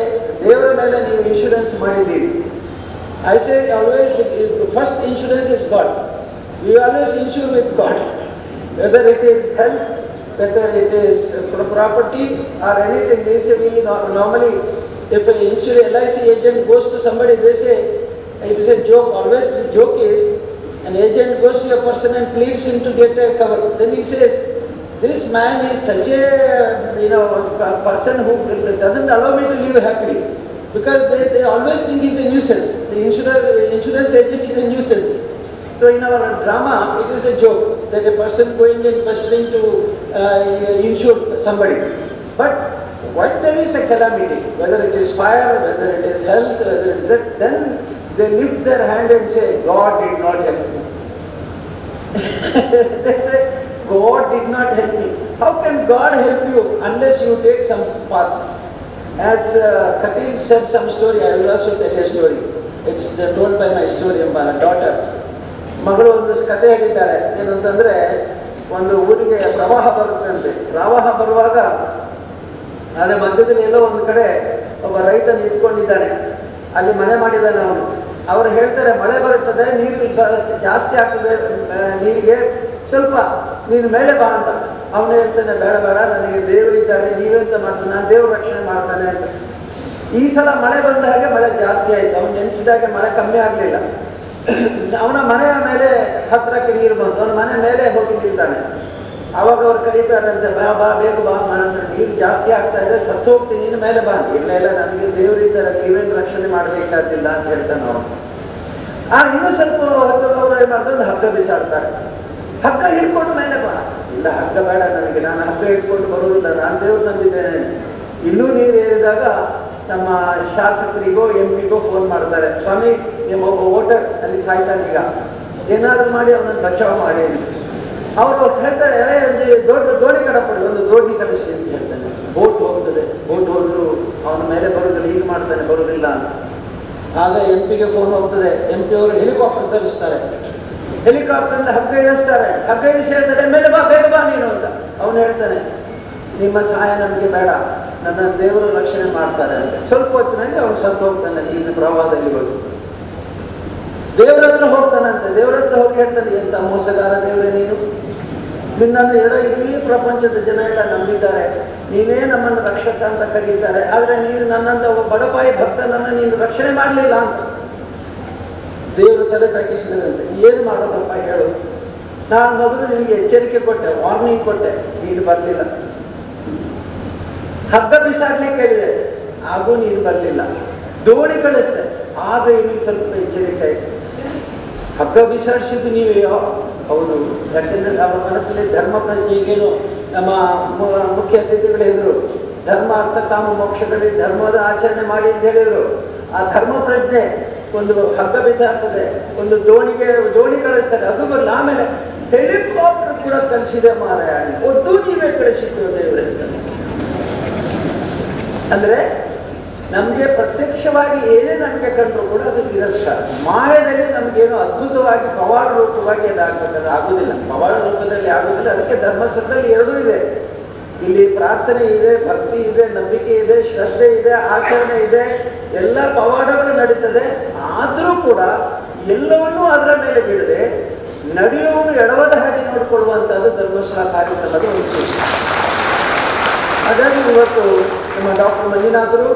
ದೇವರ ಮೇಲೆ ನೀವು ಇನ್ಶೂರೆನ್ಸ್ ಮಾಡಿದ್ದೀರಿ. I say always first insurance is god. We always insure with God. Whether it is health, whether it is property or anything, they say we normally, if an LIC agent goes to somebody, they say it's a joke. Always the joke is an agent goes to a person and pleads him to get a cover. Then he says, this man is such a person who doesn't allow me to live happily, because they always think he's a nuisance. The insurance agent is a nuisance. So in our drama, it is a joke that a person going and pursuing to insure somebody. But when there is a calamity, whether it is fire, whether it is health, whether it is that, then they lift their hand and say, God did not help me. They say, God did not help me. How can God help you unless you take some path? As Katil said some story, I will also tell a story. It's told by my story, my daughter. ಮಗಳು ಒಂದು ಕತೆ ಹೇಳಿದ್ದಾಳೆ. ಏನಂತಂದ್ರೆ, ಒಂದು ಊರಿಗೆ ಪ್ರವಾಹ ಬರುತ್ತಂತೆ. ಪ್ರವಾಹ ಬರುವಾಗ ಅದೇ ಮಧ್ಯದಲ್ಲಿ ಎಲ್ಲೋ ಒಂದು ಕಡೆ ಒಬ್ಬ ರೈತ ನಿಂತ್ಕೊಂಡಿದ್ದಾನೆ. ಅಲ್ಲಿ ಮನೆ ಮಾಡಿದ್ದಾನೆ ಅವನು. ಅವರು ಹೇಳ್ತಾರೆ, ಮಳೆ ಬರುತ್ತದೆ, ನೀರು ಜಾಸ್ತಿ ಆಗ್ತದೆ, ನೀರಿಗೆ ಸ್ವಲ್ಪ ನೀನು ಮೇಲೆ ಬಾ ಅಂತ. ಅವನು ಹೇಳ್ತಾನೆ, ಬೇಡ ಬೇಡ, ನನಗೆ ದೇವರಿದ್ದಾರೆ, ನೀವೆಂತ ಮಾಡ್ತಾನೆ, ನಾನು ದೇವ್ರ ರಕ್ಷಣೆ ಮಾಡ್ತಾನೆ ಅಂತ. ಈ ಸಲ ಮಳೆ ಬಂದ ಹಾಗೆ ಮಳೆ ಜಾಸ್ತಿ ಆಯಿತು. ಅವನು ನೆನೆಸಿದಾಗೆ ಮಳೆ ಕಮ್ಮಿ ಆಗಲಿಲ್ಲ. ಅವನ ಮನೆಯ ಮೇಲೆ ಹತ್ತಿರಕ್ಕೆ ನೀರು ಬಂತು. ಅವನ ಮನೆ ಮೇಲೆ ಹೋಗಿ ನಿಲ್ತಾನೆ. ಆವಾಗ ಅವ್ರು ಕರೀತಾರಂತೆ, ಬಾ ಬಾ ಬೇಗ ಬಾ, ನೀರು ಜಾಸ್ತಿ ಆಗ್ತಾ ಇದೆ, ಸತ್ತು ಹೋಗ್ತೀನಿ, ನೀನು ಮೇಲೆ ಬಾ ಅಂತ. ಇಲ್ಲ ಇಲ್ಲ, ನನಗೆ ದೇವರಿದ್ದಾರೆ, ನೀವೇನು ರಕ್ಷಣೆ ಮಾಡಬೇಕಾದಿಲ್ಲ ಅಂತ ಹೇಳ್ತಾನೆ ಅವನು. ಇನ್ನೂ ಸ್ವಲ್ಪ ಹೊತ್ತು ಅವರು ಏನು ಮಾಡ್ತಾರೆ, ಹಗ್ಗ ಬಿಸಾಡ್ತಾರೆ. ಹಗ್ಗ ಹಿಡ್ಕೊಂಡು ಮೇಲೆ ಬಾ. ಇಲ್ಲ, ಹಗ್ಗ ಬೇಡ ನನಗೆ, ನಾನು ಹಗ್ಗ ಹಿಡ್ಕೊಂಡು ಬರುವುದಿಲ್ಲ, ನಾನು ದೇವ್ರು ನಂಬಿದ್ದೇನೆ. ಇನ್ನೂ ನೀರು ಏರಿದಾಗ ನಮ್ಮ ಶಾಸಕರಿಗೋ MP ಗೋ ಫೋನ್ ಮಾಡ್ತಾರೆ, ಸ್ವಾಮಿ ನಿಮ್ಮ ಒಬ್ಬ ವೋಟರ್ ಅಲ್ಲಿ ಸಾಯ್ತಾನೆ, ಈಗ ಏನಾದರೂ ಮಾಡಿ ಅವನನ್ನು ಬಚಾವ್ ಮಾಡಿ. ಅವರು ಹೇಳ್ತಾರೆ, ಒಂದು ದೊಡ್ಡ ದೋಣಿ ಕಡಪಡಿ, ಒಂದು ದೋಣಿ ಕಳಿಸಿ ಅಂತ ಹೇಳ್ತಾನೆ. ಬೋಟ್ ಹೋಗ್ತದೆ, ಬೋಟ್ ಹೋದ್ರು ಅವನ ಮೇಲೆ ಬರೋದಿಲ್ಲ, ಈಗ ಮಾಡ್ತಾನೆ, ಬರೋದಿಲ್ಲ ಅಂತ. ಆಗ MP ಗೆ ಫೋನ್ ಹೋಗ್ತದೆ. MP ಅವರು ಹೆಲಿಕಾಪ್ಟರ್ ತರಿಸ್ತಾರೆ. ಹೆಲಿಕಾಪ್ಟರ್ನಿಂದ ಹಗ್ಗ ಇಳಿಸ್ತಾರೆ. ಹಗ್ಗ ಇಳಿಸಿ ಹೇಳ್ತಾರೆ, ಮೇಲೆ ಬಾ, ಬೇಗ ಬಾ ನೀನು ಅಂತ. ಅವನು ಹೇಳ್ತಾನೆ, ನಿಮ್ಮ ಸಹಾಯ ನಮಗೆ ಬೇಡ, ನನ್ನ ದೇವರು ರಕ್ಷಣೆ ಮಾಡ್ತಾರೆ ಅಂತ. ಸ್ವಲ್ಪ ಹೊತ್ತಿನಲ್ಲಿ ಅವನು ಸತ್ತು ಹೋಗ್ತಾನೆ ನೀರಿನ ಪ್ರವಾಹದಲ್ಲಿ ಹೋಗಿ. ದೇವರ ಹತ್ರ ಹೋಗ್ತಾನಂತೆ. ದೇವರ ಹತ್ರ ಹೋಗಿ ಹೇಳ್ತಾನೆ, ಎಂತ ಮೋಸಗಾರ ದೇವರೇ ನೀನು, ನಿನ್ನನ್ನು ಇಡೀ ಪ್ರಪಂಚದ ಜನ ಎಲ್ಲ ನಂಬಿದ್ದಾರೆ, ನೀನೇ ನಮ್ಮನ್ನು ರಕ್ಷಕ ಅಂತ ಕರೀತಾರೆ, ಆದರೆ ನೀನು ನನ್ನಂತ ಒಬ್ಬ ಬಡಪಾಯಿ ಭಕ್ತನನ್ನು ನೀನು ರಕ್ಷಣೆ ಮಾಡಲಿಲ್ಲ ಅಂತ. ದೇವರು ತಲೆ ತಗ್ಗಿಸಿದಂತೆ, ಏನು ಮಾಡೋದಪ್ಪ ಹೇಳು, ನಾನು ಮೊದಲು ನಿನಗೆ ಎಚ್ಚರಿಕೆ ಕೊಟ್ಟೆ, ವಾರ್ನಿಂಗ್ ಕೊಟ್ಟೆ, ನೀನು ಬರಲಿಲ್ಲ. ಹಗ್ಗ ಬಿಸಾಡ್ಲಿಕ್ಕೆ ಹೇಳಿದೆ, ಹಾಗೂ ನೀನು ಬರಲಿಲ್ಲ. ದೋಣಿ ಕಳಿಸ್ದೆ, ಆಗ ನಿಮಗೆ ಸ್ವಲ್ಪ ಎಚ್ಚರಿಕೆ ಆಯಿತು. ಹಗ್ಗ ಬಿಸಾಡಿಸಿದ್ದು ನೀವೇ? ಹೌದು. ಯಾಕೆಂದರೆ ಅವರ ಮನಸ್ಸಲ್ಲಿ ಧರ್ಮ ಪ್ರಜ್ಞೆ, ಈಗೇನು ನಮ್ಮ ಮುಖ್ಯ ಅತಿಥಿಗಳು ಹೇಳಿದರು, ಧರ್ಮ ಅರ್ಥ ಕಾಮ ಮೋಕ್ಷಗಳಲ್ಲಿ ಧರ್ಮದ ಆಚರಣೆ ಮಾಡಿ ಅಂತ ಹೇಳಿದರು. ಆ ಧರ್ಮ ಪ್ರಜ್ಞೆ ಒಂದು ಹಗ್ಗ ಬಿಸಾಡ್ತದೆ, ಒಂದು ದೋಣಿ ಕಳಿಸ್ತಾರೆ, ಅದು ಬರಲ್ಲ. ಆಮೇಲೆ ಹೆಲಿಕಾಪ್ಟರ್ ಕೂಡ ಕಳಿಸಿದೆ ಮಾರಾಯ, ಒದ್ದು ನೀವೇ ಕಳಿಸಿದ್ದು ದೇವರೇ. ಅಂದರೆ ನಮಗೆ ಪ್ರತ್ಯಕ್ಷವಾಗಿ ಏನೇ ನಮಗೆ ಕಂಡರೂ ಕೂಡ ಅದು ತಿರಸ್ಕಾರ. ಮಾಯದಲ್ಲಿ ನಮಗೇನು ಅದ್ಭುತವಾಗಿ ಪವಾಡ ರೂಪವಾಗಿ ಅದಾಗಬೇಕಾದ್ರೆ ಆಗುವುದಿಲ್ಲ, ಪವಾಡ ರೂಪದಲ್ಲಿ ಆಗುವುದಿಲ್ಲ. ಅದಕ್ಕೆ ಧರ್ಮಸ್ಥಳದಲ್ಲಿ ಎರಡೂ ಇದೆ. ಇಲ್ಲಿ ಪ್ರಾರ್ಥನೆ ಇದೆ, ಭಕ್ತಿ ಇದೆ, ನಂಬಿಕೆ ಇದೆ, ಶ್ರದ್ಧೆ ಇದೆ, ಆಚರಣೆ ಇದೆ, ಎಲ್ಲ ಪವಾಡಗಳು ನಡೀತದೆ. ಆದರೂ ಕೂಡ ಎಲ್ಲವನ್ನೂ ಅದರ ಮೇಲೆ ಬಿಡದೆ ನಡೆಯುವವನು ಎಡವದ ಹಾಗೆ ನೋಡಿಕೊಳ್ಳುವಂಥದ್ದು ಧರ್ಮಸ್ಥಳ ಕಾರ್ಯಕ್ರಮದ ಒಂದು ವಿಶೇಷ. ಹಾಗಾಗಿ ಇವತ್ತು ನಮ್ಮ ಡಾಕ್ಟರ್ ಮಂಜುನಾಥರು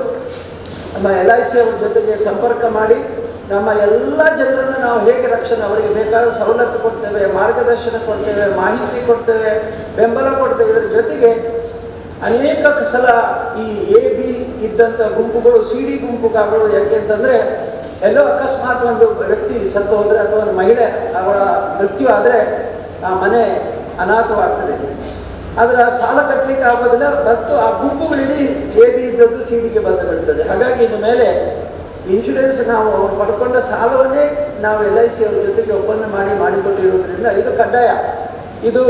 ನಮ್ಮ LIC ಅವ್ರ ಜೊತೆಗೆ ಸಂಪರ್ಕ ಮಾಡಿ ನಮ್ಮ ಎಲ್ಲ ಜನರನ್ನು ನಾವು ಹೇಗೆ ರಕ್ಷಣೆ, ಅವರಿಗೆ ಬೇಕಾದ ಸವಲತ್ತು ಕೊಡ್ತೇವೆ, ಮಾರ್ಗದರ್ಶನ ಕೊಡ್ತೇವೆ, ಮಾಹಿತಿ ಕೊಡ್ತೇವೆ, ಬೆಂಬಲ ಕೊಡ್ತೇವೆ. ಇದರ ಜೊತೆಗೆ ಅನೇಕ ಸಲ ಈ AB ಇದ್ದಂಥ ಗುಂಪುಗಳು CD ಗುಂಪುಗಳು, ಯಾಕೆ ಅಂತಂದರೆ ಎಲ್ಲೋ ಅಕಸ್ಮಾತ್ ಒಂದು ವ್ಯಕ್ತಿ ಸತ್ತು ಹೋದರೆ ಅಥವಾ ಒಂದು ಮಹಿಳೆ ಅವರ ಮೃತ್ಯು ಆದರೆ ಆ ಮನೆ ಅನಾಥವಾಗ್ತದೆ. ಅದರ ಸಾಲ ಕಟ್ಟಲಿಕ್ಕೆ ಆಗೋದಿಲ್ಲ, ಮತ್ತು ಆ ಗುಂಪುಗಳಿಡೀ AB ಇದ್ದದ್ದು CDಗೆ ಬಂದು ಬಿಡ್ತದೆ. ಹಾಗಾಗಿ ಇನ್ನು ಮೇಲೆ ಇನ್ಶೂರೆನ್ಸ್ ನಾವು ಪಡ್ಕೊಂಡ ಸಾಲವನ್ನೇ ನಾವು LIC ಅವ್ರ ಜೊತೆಗೆ ಒಪ್ಪಂದ ಮಾಡಿಕೊಟ್ಟಿರೋದ್ರಿಂದ ಇದು ಕಡ್ಡಾಯ. ಇದು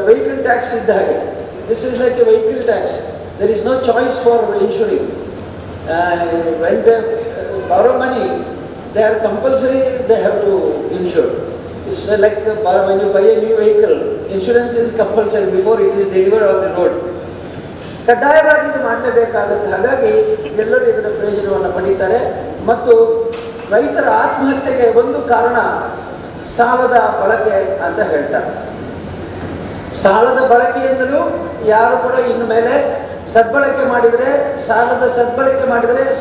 ವೆಹಿಕಲ್ ಟ್ಯಾಕ್ಸ್ ಇದ್ದ ಹಾಗೆ. This is like a vehicle tax. There is no choice for insuring. When they borrow money, they are compulsory, they have to insure. It's like when you buy a new vehicle, insurance is compulsory before it is delivered on the road. ಕಡ್ಡಾಯವಾಗಿ ಇದು ಮಾಡಲೇಬೇಕಾಗುತ್ತೆ. ಹಾಗಾಗಿ ಎಲ್ಲರೂ ಇದರ ಪ್ರಯೋಜನವನ್ನು ಪಡೀತಾರೆ. ಮತ್ತು ರೈತರ ಆತ್ಮಹತ್ಯೆಗೆ ಒಂದು ಕಾರಣ ಸಾಲದ ಬಳಕೆ ಅಂತ ಹೇಳ್ತಾರೆ. ಸಾಲದ ಬಳಕೆಯಿಂದಲೂ ಯಾರು ಕೂಡ ಇನ್ನು ಮೇಲೆ ಸದ್ಬಳಕೆ ಮಾಡಿದರೆ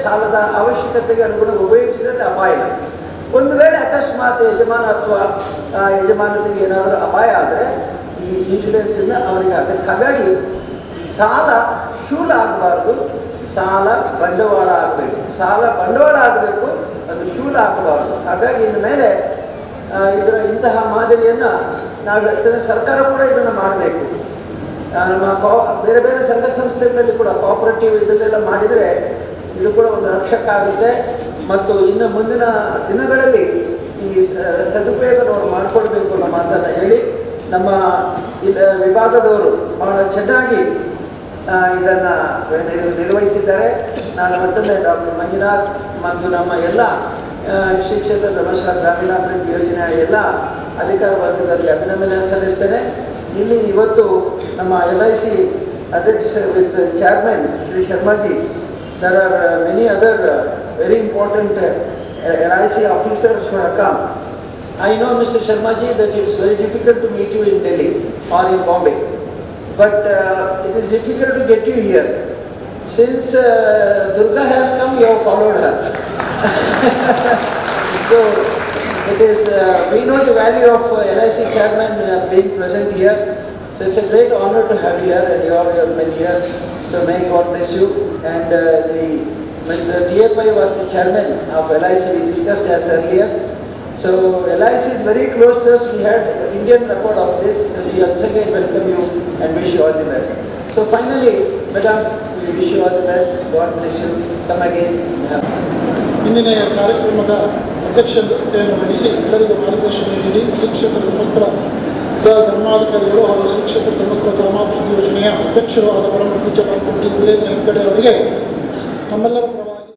ಸಾಲದ ಅವಶ್ಯಕತೆಗೆ ಅನುಗುಣ ಉಪಯೋಗಿಸಿದರೆ ಅಪಾಯ ಇಲ್ಲ. ಒಂದು ವೇಳೆ ಅಕಸ್ಮಾತ್ ಯಜಮಾನ ಅಥವಾ ಯಜಮಾನತೆಗೆ ಏನಾದರೂ ಅಪಾಯ ಆದರೆ ಈ ಇನ್ಶೂರೆನ್ಸಿಂದ ಅವರಿಗೆ ಆಗುತ್ತೆ. ಹಾಗಾಗಿ ಸಾಲ ಶೂಲ ಆಗಬಾರ್ದು, ಸಾಲ ಬಂಡವಾಳ ಆಗಬೇಕು, ಅದು ಶೂಲ ಆಗಬಾರ್ದು. ಹಾಗಾಗಿ ಇನ್ನು ಮೇಲೆ ಇಂತಹ ಮಾದರಿಯನ್ನು ನಾವು ಹೇಳ್ತೇನೆ, ಸರ್ಕಾರ ಕೂಡ ಇದನ್ನು ಮಾಡಬೇಕು. ನಮ್ಮ ಬೇರೆ ಬೇರೆ ಸಂಘ ಸಂಸ್ಥೆಗಳಲ್ಲಿ ಕೂಡ ಕೋಆಪರೇಟಿವ್ ಇದನ್ನೆಲ್ಲ ಮಾಡಿದರೆ ಇದು ಕೂಡ ಒಂದು ರಕ್ಷಕ ಆಗುತ್ತೆ. ಮತ್ತು ಇನ್ನು ಮುಂದಿನ ದಿನಗಳಲ್ಲಿ ಈ ಸದುಪಯೋಗವನ್ನು ಮಾಡಿಕೊಡ್ಬೇಕು ಅನ್ನೋ ಮಾತನ್ನು ಹೇಳಿ, ನಮ್ಮ ವಿಭಾಗದವರು ಬಹಳ ಚೆನ್ನಾಗಿ ಇದನ್ನು ನಿರ್ವಹಿಸಿದ್ದಾರೆ. ನಾನು ಮತ್ತೊಮ್ಮೆ ಡಾಕ್ಟರ್ ಮಂಜುನಾಥ್ ಮತ್ತು ನಮ್ಮ ಎಲ್ಲ ಶ್ರೀ ಕ್ಷೇತ್ರ ಧರ್ಮಸ್ಥಳ ಗ್ರಾಮೀಣಾಭಿವೃದ್ಧಿ ಯೋಜನೆಯ ಎಲ್ಲ ಅಧಿಕಾರ ವರ್ಗದಲ್ಲಿ ಅಭಿನಂದನೆ ಸಲ್ಲಿಸ್ತೇನೆ. ಇಲ್ಲಿ ಇವತ್ತು ನಮ್ಮ LIC ಅಧ್ಯಕ್ಷ with chairman Shri Sharmaji, there are many other very important LIC officers who have come. I know, Mr. Sharmaji, that it's very difficult to meet you in Delhi or in Bombay, but it is difficult to get you here. Since Durga has come, you have followed her. So it is, we know the value of LIC chairman being present here. So it's a great honor to have you here, and you are here. So may God bless you. And Mr. T.A.Pai was the chairman of LIC, we discussed as earlier. So LIC is very close to us. We had Indian record of this. So we once again welcome you and wish you all the best. So finally, Madam, we wish you all the best. God bless you. Come again. ಇಂದಿನ ಕಾರ್ಯಕ್ರಮದ ಅಧ್ಯಕ್ಷತೆಯನ್ನು ವಹಿಸಿ ಎಲ್ಲರಿಗೂ ಮಾರ್ಗದರ್ಶನ ನೀಡಿ ಶ್ರೀ ಕ್ಷೇತ್ರ ಧರ್ಮಸ್ಥಳ ಧರ್ಮಾಧಿಕಾರಿಗಳು ಹಾಗೂ ಶ್ರೀ ಕ್ಷೇತ್ರ ಧರ್ಮಸ್ಥಳ ಗ್ರಾಮಾಭಿವೃದ್ಧಿ ಯೋಜನೆಯ ಅಧ್ಯಕ್ಷರು ಆದ ಪರಮ ಪೂಜ್ಯ ಡಾಕ್ಟರ್ ಟಿ. ವೀರೇಂದ್ರ ಹೆಗ್ಗಡೆ ಅವರಿಗೆ ನಮ್ಮೆಲ್ಲರ